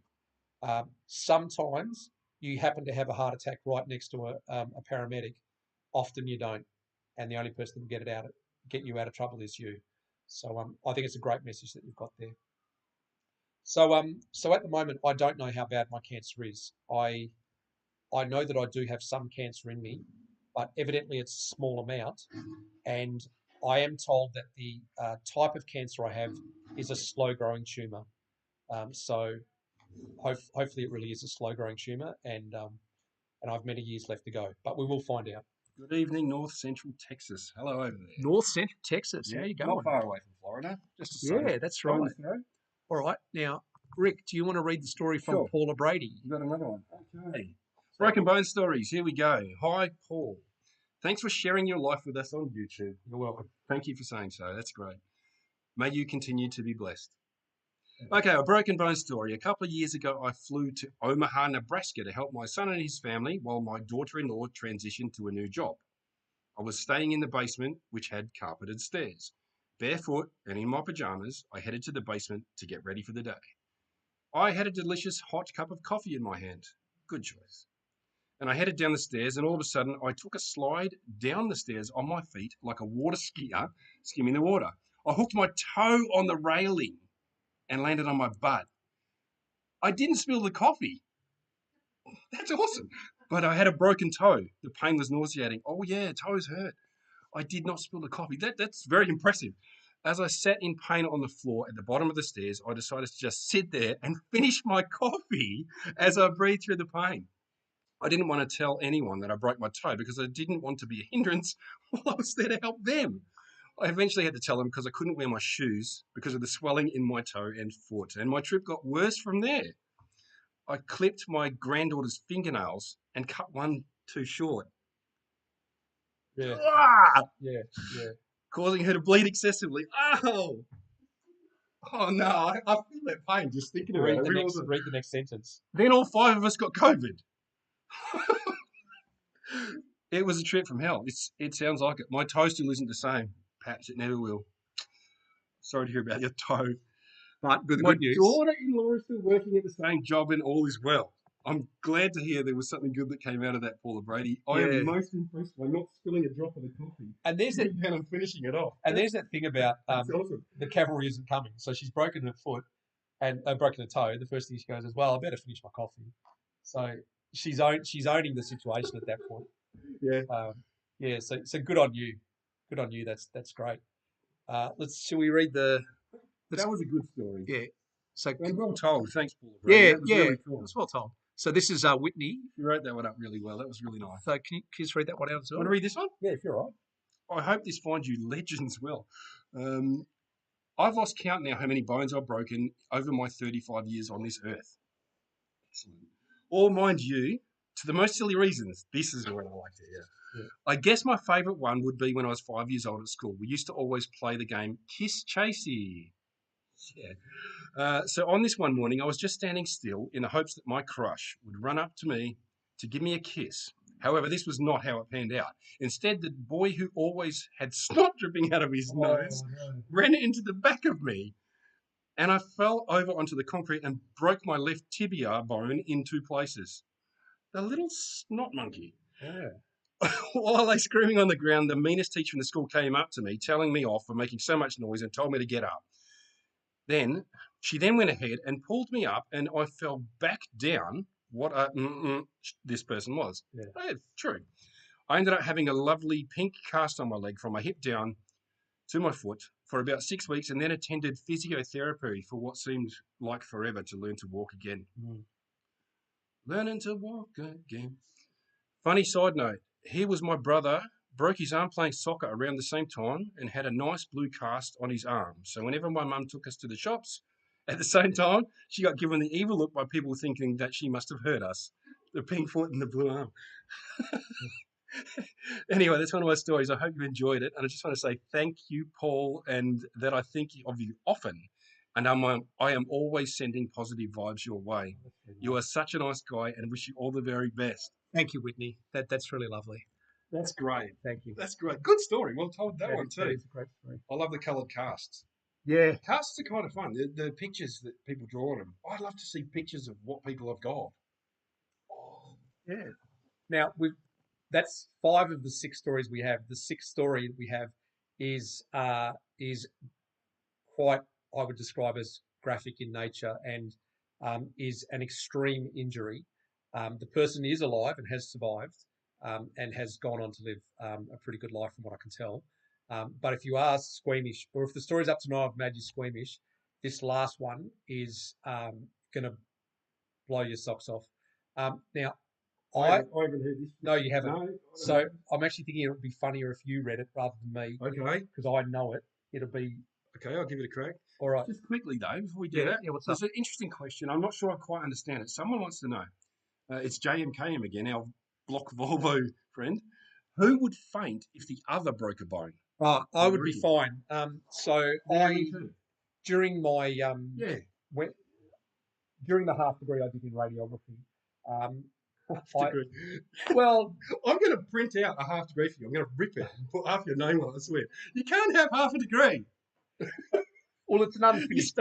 S1: Sometimes you happen to have a heart attack right next to a paramedic. Often you don't, and the only person that can get you out of trouble is you. So I think it's a great message that you've got there. So at the moment, I don't know how bad my cancer is. I know that I do have some cancer in me, but evidently it's a small amount. And I am told that the type of cancer I have is a slow-growing tumour. So hopefully it really is a slow-growing tumour, and I have many years left to go. But we will find out.
S2: Good evening, North Central Texas. Hello over there.
S1: North Central Texas.
S2: Yeah,
S1: how you
S2: not
S1: going?
S2: far away from Florida. Just
S1: that's right. All right. Now, Rick, do you want to read the story from
S2: Sure.
S1: Paula Brady?
S2: You've got another one. Okay. Broken Bone Stories. Here we go. Hi, Paul. Thanks for sharing your life with us on YouTube.
S1: You're welcome.
S2: Thank you for saying so. That's great. May you continue to be blessed. Okay, a broken bone story. A couple of years ago, I flew to Omaha, Nebraska to help my son and his family while my daughter-in-law transitioned to a new job. I was staying in the basement, which had carpeted stairs. Barefoot and in my pajamas, I headed to the basement to get ready for the day. I had a delicious hot cup of coffee in my hand. Good choice. And I headed down the stairs, and all of a sudden, I took a slide down the stairs on my feet like a water skier skimming the water. I hooked my toe on the railing and landed on my butt. I didn't spill the coffee. That's awesome. But I had a broken toe. The pain was nauseating. Oh, yeah, toes hurt. I did not spill the coffee. That's very impressive. As I sat in pain on the floor at the bottom of the stairs, I decided to just sit there and finish my coffee as I breathed through the pain. I didn't want to tell anyone that I broke my toe because I didn't want to be a hindrance while I was there to help them. I eventually had to tell them because I couldn't wear my shoes because of the swelling in my toe and foot, and my trip got worse from there. I clipped my granddaughter's fingernails and cut one too short.
S1: Yeah.
S2: Ah!
S1: Yeah.
S2: Causing her to bleed excessively. Oh! Oh no, I feel that pain just thinking about it.
S1: Read the next sentence.
S2: Then all 5 of us got COVID. It was a trip from hell. It sounds like it. My toe still isn't the same. Perhaps it never will. Sorry to hear about your toe. But my daughter-in-law is still working at the same job and all is well. I'm glad to hear there was something good that came out of that, Paula Brady. I am most impressed by not spilling a drop of the coffee.
S1: And there's that,
S2: and I'm finishing it off.
S1: And there's that thing about
S2: awesome.
S1: The cavalry isn't coming. So she's broken her foot and broken her toe. The first thing she goes is, well, I better finish my coffee. So she's owning the situation at that point.
S2: Yeah.
S1: So good on you. Good on you. That's great. Shall we read the?
S2: That was a good story.
S1: Yeah. So
S2: And well told. Thanks, Paul. That was really cool.
S1: It's well told. So this is Whitney.
S2: You wrote that one up really well. That was really nice.
S1: So can you just read that one out as well?
S2: Want to read this one?
S1: Yeah, if you're all right.
S2: I hope this finds you legends well. I've lost count now how many bones I've broken over my 35 years on this earth. Excellent. Or, mind you, to the most silly reasons. This is what I like to hear. Yeah. I guess my favourite one would be when I was 5 years old at school. We used to always play the game Kiss Chasey. Yeah. So on this one morning, I was just standing still in the hopes that my crush would run up to me to give me a kiss. However, this was not how it panned out. Instead, the boy who always had snot dripping out of his nose ran into the back of me, and I fell over onto the concrete and broke my left tibia bone in 2 places. The little snot monkey. Yeah. While I lay screaming on the ground, the meanest teacher in the school came up to me, telling me off for making so much noise and told me to get up. She then went ahead and pulled me up, and I fell back down. What this person was. Yeah. It's true. I ended up having a lovely pink cast on my leg from my hip down to my foot for about 6 weeks, and then attended physiotherapy for what seemed like forever to learn to walk again. Learning to walk again. Funny side note, here was my brother, broke his arm playing soccer around the same time and had a nice blue cast on his arm. So whenever my mum took us to the shops, at the same time, she got given the evil look by people thinking that she must have hurt us. The pink foot and the blue arm. Anyway, that's one of my stories. I hope you enjoyed it. And I just want to say thank you, Paul, and that I think of you often. And I am always sending positive vibes your way. You are such a nice guy and wish you all the very best.
S1: Thank you, Whitney. That's really lovely.
S2: That's great.
S1: Thank you.
S2: That's great. Good story. Well told, that one too.
S1: That is a great story.
S2: I love the coloured casts.
S1: Yeah.
S2: Casts are kind of fun. The pictures that people draw on them. I'd love to see pictures of what people have got.
S1: Yeah. Now, that's 5 of the 6 stories we have. The 6th story we have is quite, I would describe as graphic in nature, and is an extreme injury. The person is alive and has survived, and has gone on to live a pretty good life from what I can tell. But if you are squeamish, or if the story's up to now I've made you squeamish, this last one is going to blow your socks off. Now, I haven't heard this. No, you haven't. No, so I'm actually thinking it would be funnier if you read it rather than me. Okay. Because I know it. It'll be...
S2: Okay, I'll give it a crack.
S1: All right.
S2: Just quickly, though, before we do that.
S1: Yeah, what's
S2: up? There's an interesting question. I'm not sure I quite understand it. Someone wants to know. It's JMKM again, our Block Volvo friend. Who would faint if the other broke a bone?
S1: Oh, I would be fine. During my... during the half degree I did in radiography,
S2: well, I'm going to print out a half degree for you. I'm going to rip it and put half your name on it, I swear. You can't have half a degree.
S1: Well, it's an unfinished,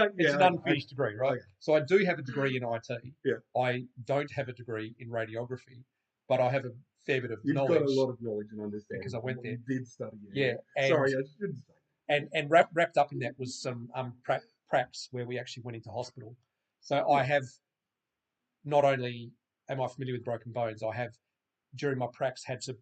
S1: degree, right? Okay. So I do have a degree in IT.
S2: Yeah.
S1: I don't have a degree in radiography, but I have a fair bit of knowledge.
S2: You've got a lot of knowledge and understanding.
S1: Because I went there.
S2: You did study it.
S1: Yeah. And,
S2: sorry, I shouldn't say.
S1: And wrapped up in that was some pracs where we actually went into hospital. So I have, not only am I familiar with broken bones, I have, during my pracs, had to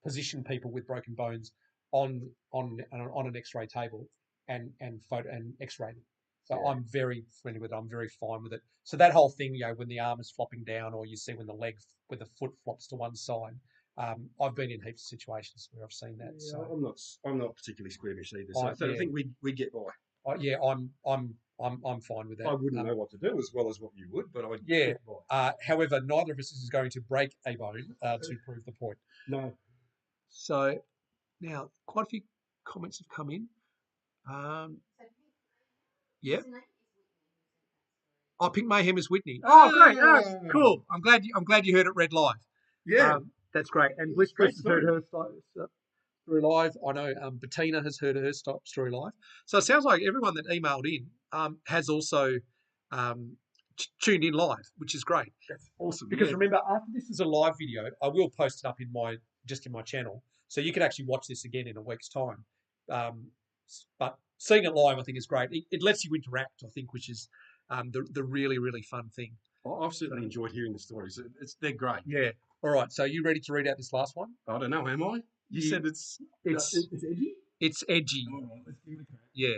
S1: position people with broken bones on an X-ray table and X-ray them. So I'm very familiar with it. I'm very fine with it. So that whole thing, when the arm is flopping down, or you see when the foot flops to one side, I've been in heaps of situations where I've seen that.
S2: Yeah,
S1: so
S2: I'm not particularly squeamish either. So I think we get by.
S1: I'm fine with that.
S2: I wouldn't know what to do as well as what you would, but I'd get
S1: by. However, neither of us is going to break a bone to prove the point.
S2: No.
S1: So now quite a few comments have come in. Yeah. Oh, Pink Mayhem is Whitney. Oh, great! Oh, cool. I'm glad you heard it read live.
S2: Yeah,
S1: that's great. And Bliss has heard her story live. I know Bettina has heard her story live. So it sounds like everyone that emailed in has also tuned in live, which is great.
S2: That's awesome.
S1: Because remember, after this is a live video, I will post it up in my channel, so you can actually watch this again in a week's time. But seeing it live, I think, is great. It lets you interact, I think, which is the really, really fun thing.
S2: I've certainly enjoyed hearing the stories. They're great.
S1: Yeah. All right. So are you ready to read out this last one?
S2: I don't know. Am I? You said it's
S1: it's
S2: edgy?
S1: it's edgy.
S2: All right, let's give it a crack.
S1: Yeah.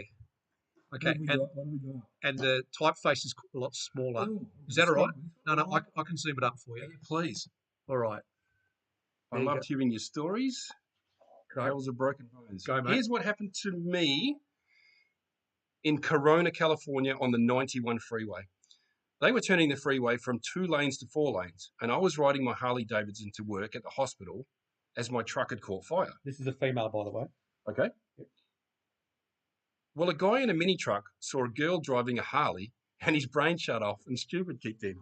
S2: What
S1: Okay.
S2: have we got? What have we got?
S1: And the typeface is a lot smaller.
S2: Oh,
S1: Is that all right? No,
S2: all
S1: no,
S2: right.
S1: I can zoom it up for you.
S2: Yeah, please.
S1: All right.
S2: I
S1: There you
S2: loved hearing your stories.
S1: go.
S2: Tales of broken bones.
S1: Go, mate.
S2: Here's what happened to me in Corona, California on the 91 freeway. They were turning the freeway from 2 lanes to 4 lanes, and I was riding my Harley Davidson to work at the hospital as my truck had caught fire.
S1: This is a female, by the way.
S2: Okay.
S1: Yep.
S2: Well, a guy in a mini truck saw a girl driving a Harley, and his brain shut off and stupid kicked in.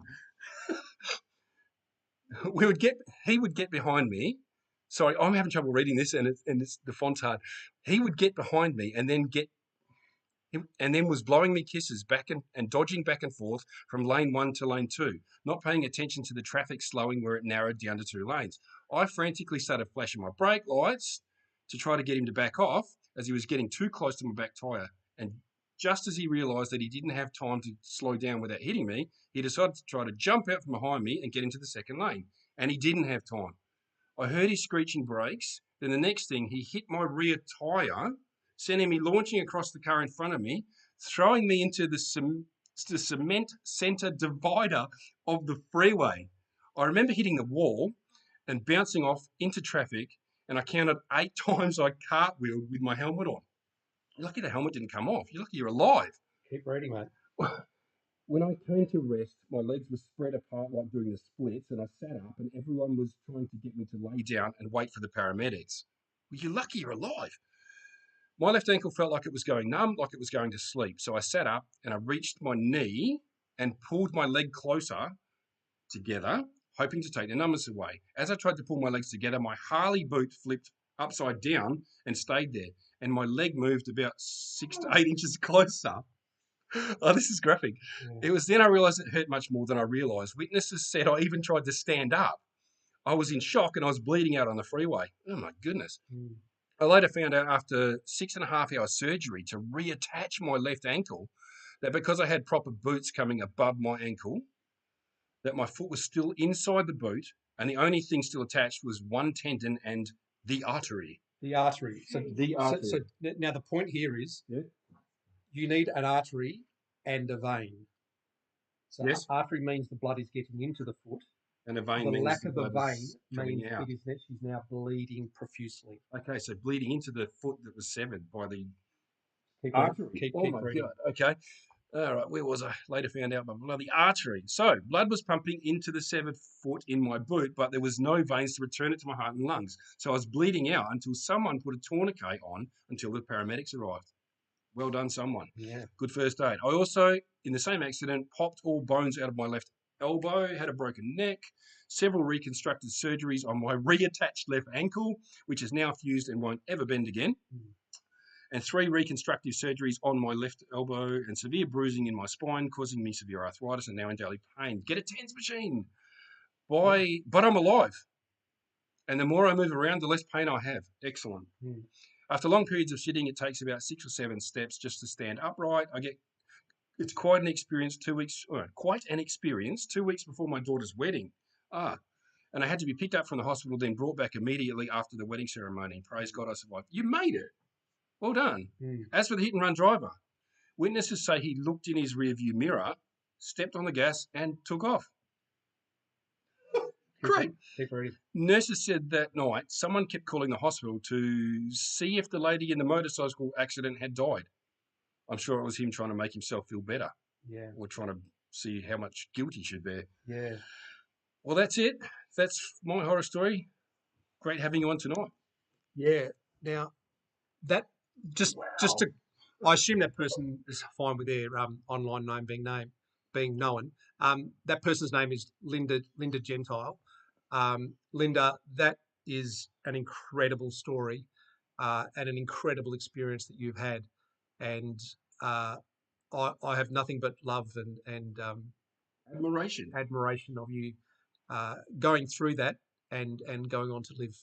S2: He would get behind me. Sorry, I'm having trouble reading this, and the font's hard. He would get behind me and then was blowing me kisses and dodging back and forth from lane 1 to lane 2, not paying attention to the traffic slowing where it narrowed down to 2 lanes. I frantically started flashing my brake lights to try to get him to back off as he was getting too close to my back tyre. And just as he realised that he didn't have time to slow down without hitting me, he decided to try to jump out from behind me and get into the second lane. And he didn't have time. I heard his screeching brakes. Then the next thing, he hit my rear tyre, sending me launching across the car in front of me, throwing me into the cement centre divider of the freeway. I remember hitting the wall and bouncing off into traffic, and I counted 8 times I cartwheeled with my helmet on. You're lucky the helmet didn't come off. You're lucky you're alive.
S1: Keep reading, mate.
S2: When I came to rest, my legs were spread apart like doing the splits, and I sat up, and everyone was trying to get me to lay down and wait for the paramedics. Well, you're lucky you're alive. My left ankle felt like it was going numb, like it was going to sleep. So I sat up and I reached my knee and pulled my leg closer together, hoping to take the numbness away. As I tried to pull my legs together, my Harley boot flipped upside down and stayed there, and my leg moved about 6 to 8 inches closer. Oh, this is graphic.
S1: Yeah.
S2: It was then I realised it hurt much more than I realised. Witnesses said I even tried to stand up. I was in shock and I was bleeding out on the freeway. Oh my goodness.
S1: Mm.
S2: I later found out after 6.5 hour surgery to reattach my left ankle that because I had proper boots coming above my ankle, that my foot was still inside the boot and the only thing still attached was one tendon and the artery.
S1: The artery. So
S2: The artery.
S1: So now the point here is
S2: Yeah.
S1: you need an artery and a vein. So
S2: Yes.
S1: artery means the blood is getting into the foot.
S2: And a vein
S1: The
S2: means
S1: lack
S2: the
S1: of a
S2: blood
S1: vein
S2: is coming
S1: means
S2: out.
S1: it is that she's now bleeding profusely.
S2: Okay, so bleeding into the foot that was severed by the
S1: Keep
S2: artery.
S1: Keep
S2: my
S1: reading.
S2: God. Okay. All right, where was I? Later found out my bloody artery. So blood was pumping into the severed foot in my boot, but there was no veins to return it to my heart and lungs. So I was bleeding out until someone put a tourniquet on until the paramedics arrived. Well done, someone.
S1: Yeah.
S2: Good first aid. I also, in the same accident, popped all bones out of my left elbow, had a broken neck, several reconstructed surgeries on my reattached left ankle, which is now fused and won't ever bend again, and 3 reconstructive surgeries on my left elbow, and severe bruising in my spine, causing me severe arthritis and now in daily pain. Get a TENS machine. But I'm alive. And the more I move around, the less pain I have. Excellent.
S1: Mm.
S2: After long periods of sitting, it takes about 6 or 7 steps just to stand upright. It's quite an experience. 2 weeks, quite an experience. 2 weeks before my daughter's wedding. And I had to be picked up from the hospital, then brought back immediately after the wedding ceremony. Praise God, I survived. You made it. Well done.
S1: Mm.
S2: As for the hit and run driver, witnesses say he looked in his rearview mirror, stepped on the gas, and took off. Great.
S1: Keep reading.
S2: Nurses said that night someone kept calling the hospital to see if the lady in the motorcycle accident had died. I'm sure it was him trying to make himself feel better.
S1: Yeah.
S2: Or trying to see how much guilt he should bear.
S1: Yeah.
S2: Well, that's it. That's my horror story. Great having you on tonight.
S1: Yeah. Now, that just to, I assume that person is fine with their online name being known. That person's name is Linda Gentile. Linda, that is an incredible story and an incredible experience that you've had, and I have nothing but love and admiration of you going through that and going on to live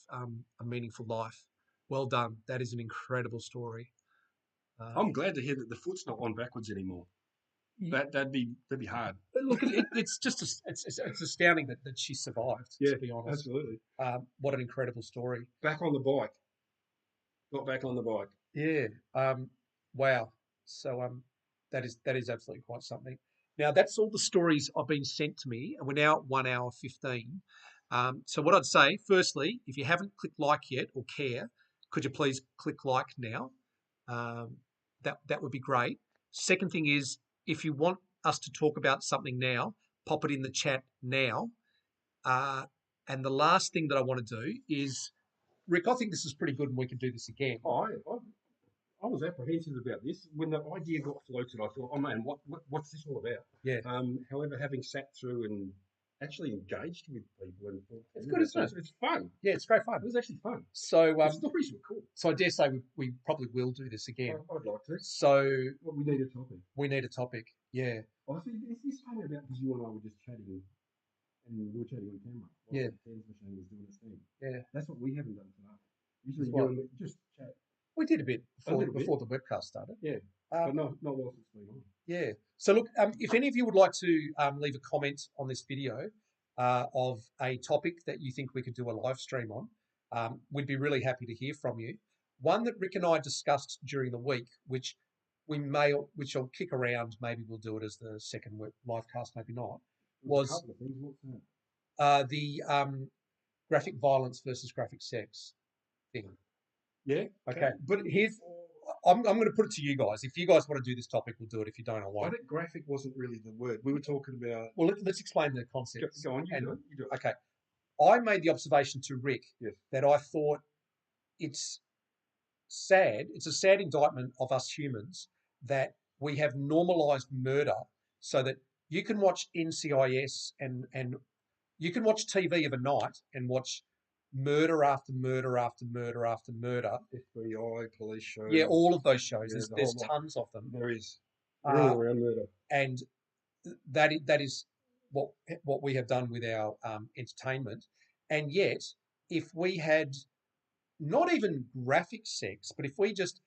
S1: a meaningful life. Well done. That is an incredible story.
S2: I'm glad to hear that the foot's not on backwards anymore. That'd be hard.
S1: Look, it's just it's astounding that she survived.
S2: Yeah,
S1: To be honest,
S2: absolutely.
S1: what an incredible story.
S2: Back on the bike. Got back on the bike.
S1: Yeah. Wow. So that is absolutely quite something. Now that's all the stories I've been sent to me, and we're now at 1 hour 15. So what I'd say, firstly, if you haven't clicked like yet or care, could you please click like now? Um, that would be great. Second thing is, if you want us to talk about something now, pop it in the chat now. Uh, and the last thing that I want to do is, Rick, I think this is pretty good, and we can do this again.
S2: I was apprehensive about this when the idea got floated. I thought, oh man, what's this all about?
S1: Yeah.
S2: However, having sat through and actually engaged with people and
S1: it's good, isn't it?
S2: It's fun.
S1: Yeah, it's great fun.
S2: It was actually fun.
S1: So
S2: the stories were cool.
S1: So I dare say we probably will do this again.
S2: I'd like to.
S1: So
S2: we need a topic.
S1: We need a topic. Yeah.
S2: I think this came about because you and I were just chatting, and we were chatting on camera.
S1: Yeah.
S2: The Thames machine was doing its thing.
S1: Yeah.
S2: That's what we haven't done tonight. Usually, you and me just chat.
S1: We did a bit before the webcast started.
S2: Yeah, but not whilst it's been on.
S1: Yeah. So look, if any of you would like to leave a comment on this video of a topic that you think we could do a live stream on, we'd be really happy to hear from you. One that Rick and I discussed during the week, which I'll kick around. Maybe we'll do it as the second live cast, maybe not. Was
S2: a couple of things. What's that?
S1: The graphic violence versus graphic sex thing.
S2: Yeah.
S1: Okay. But I'm going to put it to you guys. If you guys want to do this topic, we'll do it. If you don't, I won't.
S2: I think graphic wasn't really the word. We were talking about...
S1: Well, let's explain the concept.
S2: Go on, you do it.
S1: Okay. I made the observation to Rick that I thought it's sad. It's a sad indictment of us humans that we have normalized murder so that you can watch NCIS and you can watch TV of a night and watch murder after murder after murder after murder.
S2: FBI, police shows.
S1: Yeah, all of those shows.
S2: Yeah,
S1: there's tons of them.
S2: There is. All around murder.
S1: And that is what we have done with our entertainment. And yet, if we had not even graphic sex, but if we just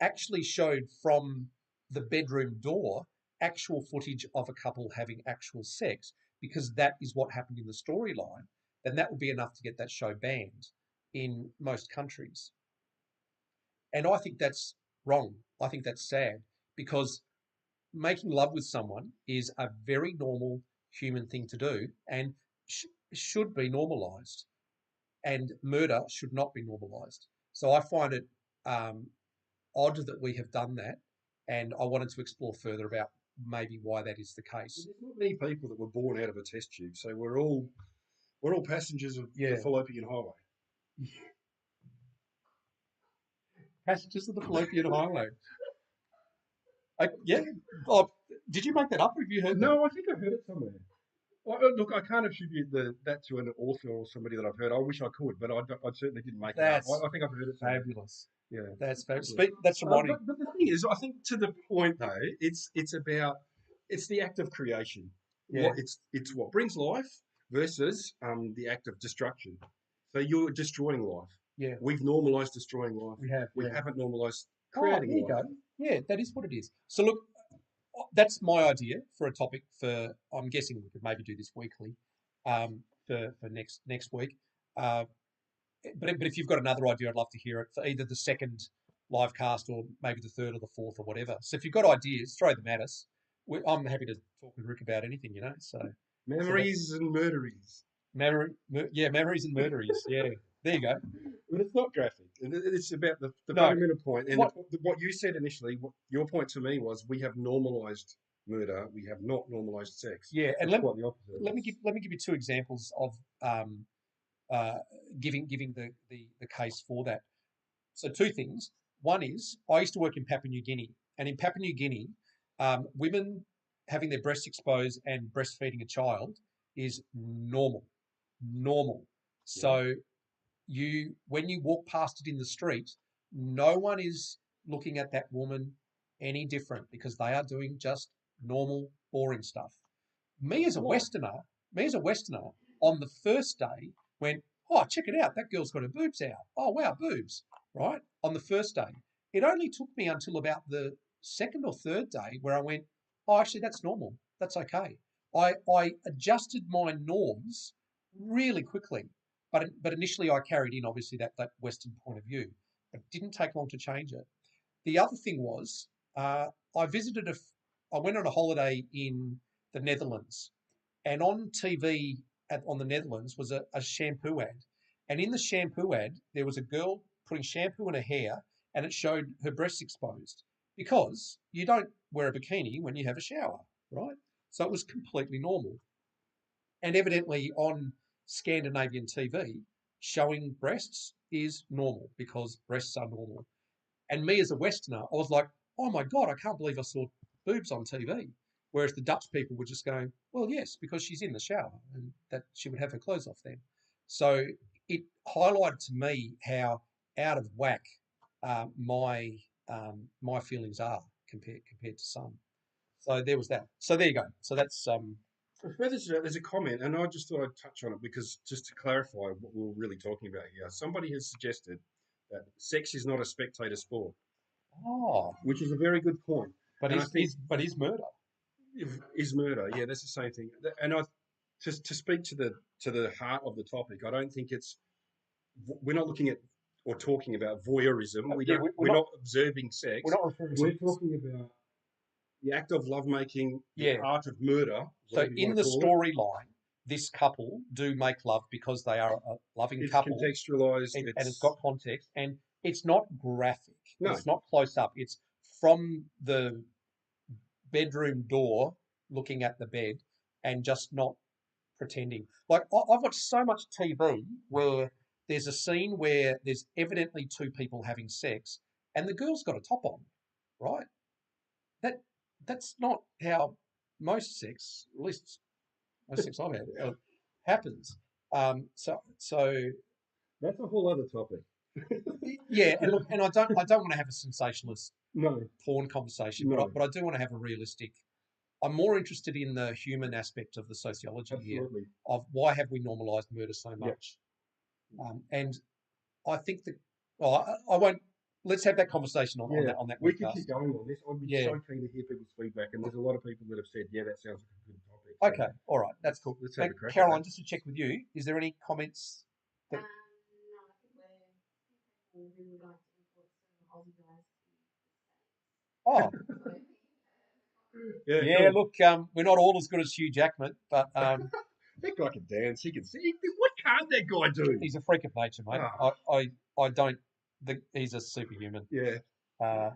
S1: actually showed from the bedroom door actual footage of a couple having actual sex, because that is what happened in the storyline, then that would be enough to get that show banned in most countries. And I think that's wrong. I think that's sad, because making love with someone is a very normal human thing to do and should be normalized. And murder should not be normalized. So I find it odd that we have done that, and I wanted to explore further about maybe why that is the case.
S2: There's not many people that were born out of a test tube, so we're all passengers of the fallopian highway.
S1: Passengers of the fallopian highway. Yeah. Oh, did you make that up, or have you heard that?
S2: No, I think I heard it somewhere. Look, I can't attribute that to an author or somebody that I've heard. I wish I could, but I certainly didn't make it up. I think I've heard it somewhere.
S1: Fabulous.
S2: Yeah,
S1: that's fabulous. That's reminding.
S2: But the thing is, I think to the point though, it's the act of creation.
S1: Yeah.
S2: It's what brings life versus the act of destruction. So you're destroying life.
S1: Yeah.
S2: We've normalized destroying life.
S1: We
S2: haven't normalized
S1: creating life. There you go. Yeah, that is what it is. So look, that's my idea for a topic for. I'm guessing we could maybe do this weekly, for next week. But if you've got another idea, I'd love to hear it for either the second live cast or maybe the third or the fourth or whatever. So if you've got ideas, throw them at us. I'm happy to talk with Rick about anything, So
S2: memories and murderies.
S1: Memories and murderies. Yeah, there you go.
S2: But it's not graphic. It's about the fundamental point. And what you said initially, your point to me was we have normalized murder. We have not normalized sex.
S1: Yeah, and
S2: let me
S1: give you two examples of giving the case for that. So two things. One is I used to work in Papua New Guinea, and in Papua New Guinea, women having their breasts exposed and breastfeeding a child is normal. Yeah. So when you walk past it in the street, no one is looking at that woman any different because they are doing just normal, boring stuff. Me as a Westerner, on the first day went, oh, check it out, that girl's got her boobs out. Oh, wow, boobs, right? On the first day. It only took me until about the second or third day where I went, oh, actually, that's normal. That's okay. I adjusted my norms really quickly, but initially I carried in obviously that Western point of view, but it didn't take long to change it. The other thing was uh, I visited I went on a holiday in the Netherlands, and on TV on the Netherlands was a shampoo ad, and in the shampoo ad there was a girl putting shampoo in her hair, and it showed her breasts exposed because you don't wear a bikini when you have a shower, right? So it was completely normal, and evidently on Scandinavian TV, showing breasts is normal because breasts are normal. And me as a Westerner, I was like, oh my God, I can't believe I saw boobs on TV. Whereas the Dutch people were just going, well, yes, because she's in the shower and that she would have her clothes off then. So it highlighted to me how out of whack my feelings are compared to some. So there was that. So there you go. So that's
S2: There's a comment, and I just thought I'd touch on it because just to clarify what we're really talking about here, somebody has suggested that sex is not a spectator sport,
S1: oh,
S2: which is a very good point.
S1: but
S2: And I think
S1: is murder.
S2: is murder, yeah, that's the same thing. And I to speak to the heart of the topic, I don't think we're not looking at or talking about voyeurism.
S1: Yeah,
S2: We're not observing sex.
S1: we're not referring
S2: We're
S1: to
S2: talking about the act of lovemaking, the
S1: yeah.
S2: art of murder,
S1: So
S2: whatever you
S1: in
S2: want
S1: the
S2: to call it.
S1: storyline, this couple do make love because they are a loving
S2: It's
S1: couple,
S2: contextualized.
S1: and it's got context, and it's not graphic.
S2: No,
S1: It's not close up. It's from the bedroom door, looking at the bed, and just not pretending. Like I've watched so much TV where there's a scene where there's evidently two people having sex, and the girl's got a top on, right? That that's not how most sex, at least most sex I've had, happens. So
S2: that's a whole other topic.
S1: yeah, and look, and I don't want to have a sensationalist
S2: No,
S1: porn conversation,
S2: no,
S1: but I do want to have a realistic. I'm more interested in the human aspect of the sociology here
S2: absolutely.
S1: of why have we normalised murder so
S2: Yeah.
S1: much, and I think that. Well, I won't. Let's have that conversation on
S2: Yeah,
S1: on that
S2: we could
S1: webcast.
S2: keep going on this. I'd be
S1: Yeah.
S2: so keen to hear people's feedback, and there's a lot of people that have said, "Yeah, that sounds like a good topic." So
S1: Okay. All right. That's cool.
S2: let's have
S1: Now,
S2: a crack at
S1: Caroline,
S2: that.
S1: just to check with you, is there any comments? That,
S3: No, I think we're people who would like to import some Aussie guys
S1: oh,
S3: to the States.
S2: Yeah,
S1: yeah.
S2: cool.
S1: Look, we're not all as good as Hugh Jackman, but
S2: That guy can dance. He can sing. What can't that guy do?
S1: he's a freak of nature, mate.
S2: Ah.
S1: I don't. He's a superhuman.
S2: Yeah.
S1: Uh,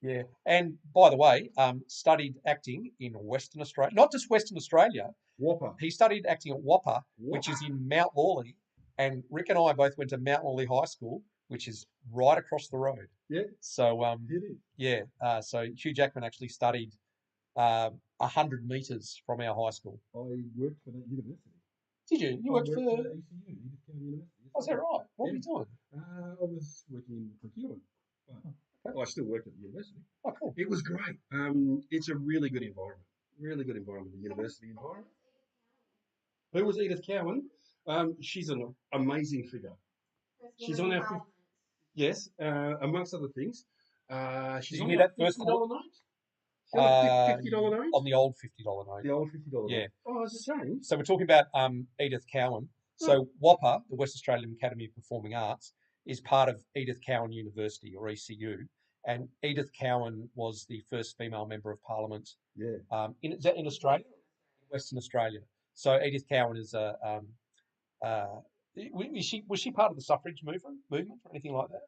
S1: yeah. And by the way, studied acting in Western Australia, not just Western Australia.
S2: Whopper.
S1: He studied acting at Whopper, which is in Mount Lawley, and Rick and I both went to Mount Lawley High School, which is right across the road.
S2: Yeah.
S1: So
S2: It is.
S1: yeah. So Hugh Jackman actually studied 100 meters from our high school.
S2: I worked for that university.
S1: Did you? You worked for?
S2: ECU, Edith County University.
S1: Oh, is that right? What were you doing?
S2: I was working in procurement. But I still worked at the university.
S1: Oh, cool.
S2: It was great. It's a really good environment. Really good environment, the university environment. Who was Edith Cowan? She's an amazing figure. She's on our yes, amongst other things. She's
S1: Did you
S2: on
S1: hear
S2: our
S1: that first
S2: $50 note. She's on a $50 note.
S1: On the old $50 note.
S2: The old $50
S1: Yeah.
S2: note. Oh, it's the same.
S1: So we're talking about Edith Cowan. So WAPA, the West Australian Academy of Performing Arts, is part of Edith Cowan University, or ECU. And Edith Cowan was the first female member of Parliament.
S2: Yeah.
S1: Is that in Australia? Western Australia. So Edith Cowan is was she part of the suffrage movement or anything like that?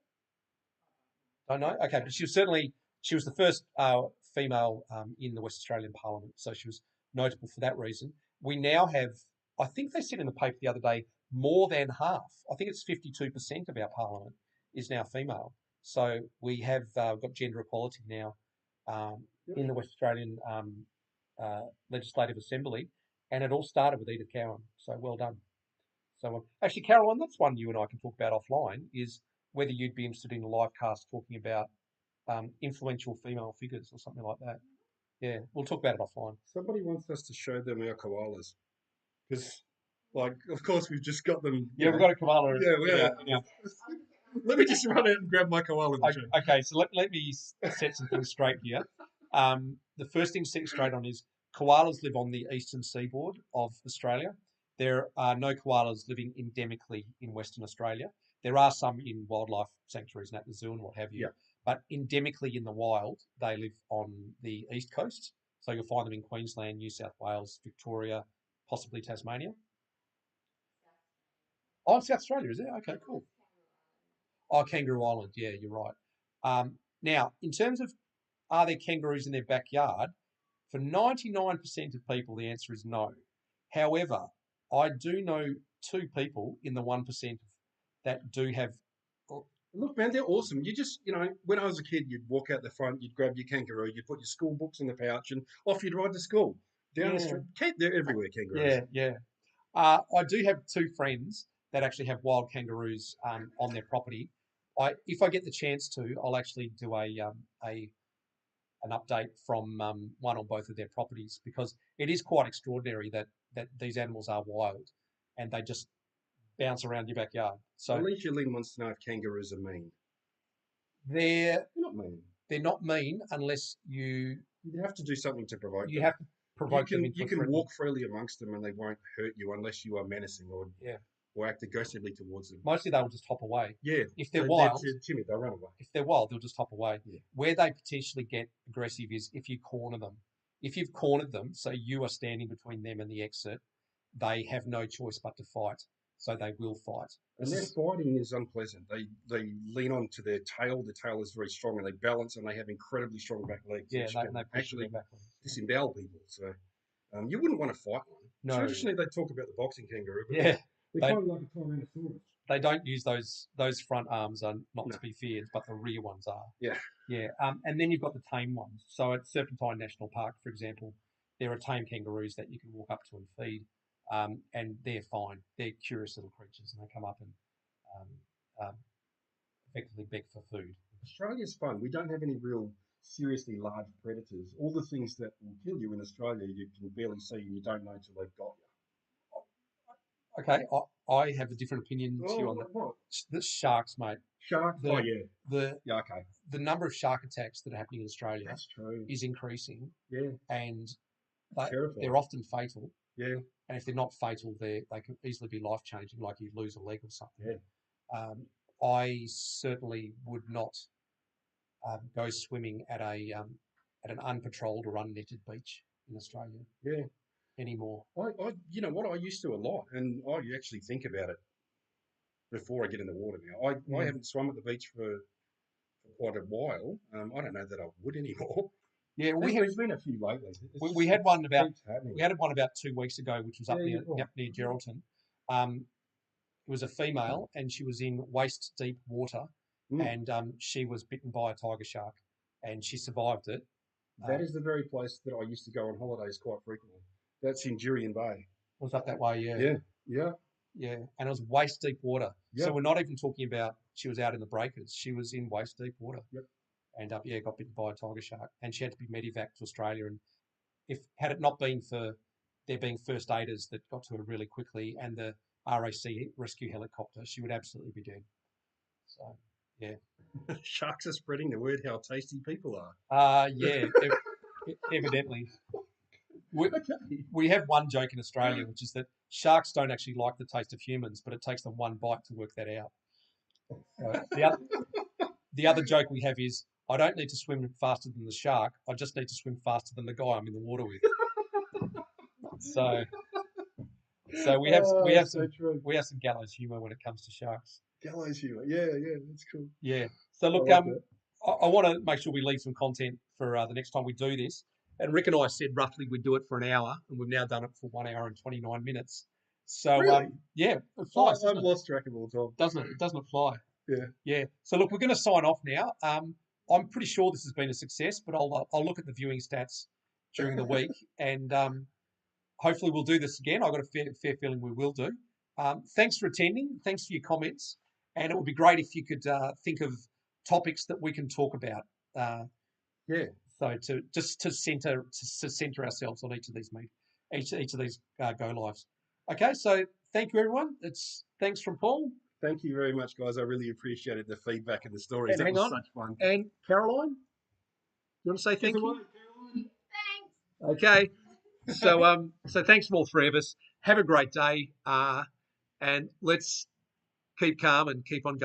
S1: Don't know. Okay, but she was the first female in the West Australian Parliament, so she was notable for that reason. We now have, I think they said in the paper the other day, more than half. I think it's 52% of our Parliament is now female. So we have got gender equality now in the West Australian Legislative Assembly, and it all started with Edith Cowan. So well done. So actually, Caroline, that's one you and I can talk about offline. Is whether you'd be interested in a live cast talking about influential female figures or something like that. Yeah, we'll talk about it offline.
S2: Somebody wants us to show them our koalas. Because, like, of course, we've just got them.
S1: Yeah, we've got a koala.
S2: Yeah. Let me just run out and grab my koala.
S1: Okay, so let me set some things straight here. The first thing to set you straight on is koalas live on the eastern seaboard of Australia. There are no koalas living endemically in Western Australia. There are some in wildlife sanctuaries and at the zoo and what have you.
S2: Yeah.
S1: But endemically in the wild, they live on the east coast. So you'll find them in Queensland, New South Wales, Victoria, possibly Tasmania. Oh, South Australia, is it? Okay, cool. Oh, Kangaroo Island. Yeah, you're right. Now, in terms of are there kangaroos in their backyard? For 99% of people, the answer is no. However, I do know 2 people in the 1% that do have.
S2: Look, man, they're awesome. You just, when I was a kid, you'd walk out the front, you'd grab your kangaroo, you'd put your school books in the pouch, and off you'd ride to school. Down the street. They're everywhere, kangaroos.
S1: Yeah. I do have 2 friends that actually have wild kangaroos on their property. If I get the chance to, I'll actually do an update from one or both of their properties, because it is quite extraordinary that these animals are wild and they just bounce around your backyard. So
S2: Alicia Lynn wants to know if kangaroos are mean.
S1: they're
S2: They're not mean.
S1: they're not mean unless you
S2: have to do something to provoke them.
S1: have to provoke them.
S2: You can walk freely amongst them and they won't hurt you unless you are menacing or act aggressively towards them.
S1: Mostly they will just hop away.
S2: Yeah.
S1: If they're wild,
S2: they're timid, they'll run away.
S1: If they're wild, they'll just hop away.
S2: Yeah.
S1: Where they potentially get aggressive is if you corner them. If you've cornered them, so you are standing between them and the exit, they have no choice but to fight. So they will fight.
S2: And their fighting is unpleasant. They lean onto their tail. The tail is very strong, and they balance, and they have incredibly strong back legs.
S1: Yeah,
S2: which
S1: they
S2: actually
S1: back legs.
S2: disembowel people. So you wouldn't want to fight one.
S1: No.
S2: Traditionally, they talk about the boxing kangaroo. But
S1: Yeah.
S2: they're kind of like a Tyrannosaurus.
S1: They don't use those front arms are not to be feared, but the rear ones are.
S2: Yeah.
S1: Yeah. And then you've got the tame ones. So at Serpentine National Park, for example, there are tame kangaroos that you can walk up to and feed. And they're fine. They're curious little creatures, and they come up and effectively beg for food.
S2: Australia's fun. We don't have any real seriously large predators. All the things that will kill you in Australia, you can barely see and you don't know till they've got you.
S1: Okay, I have a different opinion to you on that.
S2: What?
S1: The sharks, mate.
S2: Sharks? Okay.
S1: The number of shark attacks that are happening in Australia
S2: That's true.
S1: is increasing.
S2: Yeah.
S1: And
S2: terrifying.
S1: They're often fatal.
S2: Yeah.
S1: And if they're not fatal, they can easily be life-changing, like you lose a leg or something.
S2: Yeah.
S1: I certainly would not go swimming at an unpatrolled or unnetted beach in Australia.
S2: Yeah.
S1: Anymore.
S2: You know what? I used to a lot, and I actually think about it before I get in the water now. I haven't swum at the beach for quite a while. I don't know that I would anymore.
S1: Yeah,
S2: there's been a few lately.
S1: We had one about 2 weeks ago, which was up near Geraldton. It was a female, and she was in waist deep water, and she was bitten by a tiger shark, and she survived it.
S2: That is the very place that I used to go on holidays quite frequently. That's in Jurien Bay.
S1: Was up that way,
S2: Yeah.
S1: And it was waist deep water.
S2: Yep.
S1: So we're not even talking about she was out in the breakers. She was in waist deep water.
S2: Yep.
S1: And got bitten by a tiger shark, and she had to be medevaced to Australia. And had it not been for there being first aiders that got to her really quickly and the RAC rescue helicopter, she would absolutely be dead. So yeah.
S2: Sharks are spreading the word how tasty people are.
S1: Evidently. We have one joke in Australia, which is that sharks don't actually like the taste of humans, but it takes them one bite to work that out. The other joke we have is, I don't need to swim faster than the shark. I just need to swim faster than the guy I'm in the water with. So we have some gallows humour when it comes to sharks.
S2: Gallows humour, yeah, that's cool.
S1: Yeah. So look, I want to make sure we leave some content for the next time we do this. And Rick and I said roughly we'd do it for an hour, and we've now done it for 1 hour and 29 minutes. So
S2: really?
S1: It flies.
S2: I've lost track of all the time.
S1: Doesn't it? It doesn't fly.
S2: Yeah.
S1: So look, we're going to sign off now. I'm pretty sure this has been a success, but I'll look at the viewing stats during the week, and hopefully we'll do this again. I've got a fair feeling we will do. Thanks for attending. Thanks for your comments, and it would be great if you could think of topics that we can talk about. So to center ourselves on each of these go lives. Okay, so thank you everyone. Thanks from Paul.
S2: Thank you very much, guys. I really appreciated the feedback and the stories.
S1: And
S2: that was such fun.
S1: And Caroline, you want to say thank you? Okay. So thanks from all three of us. Have a great day, and let's keep calm and keep on going.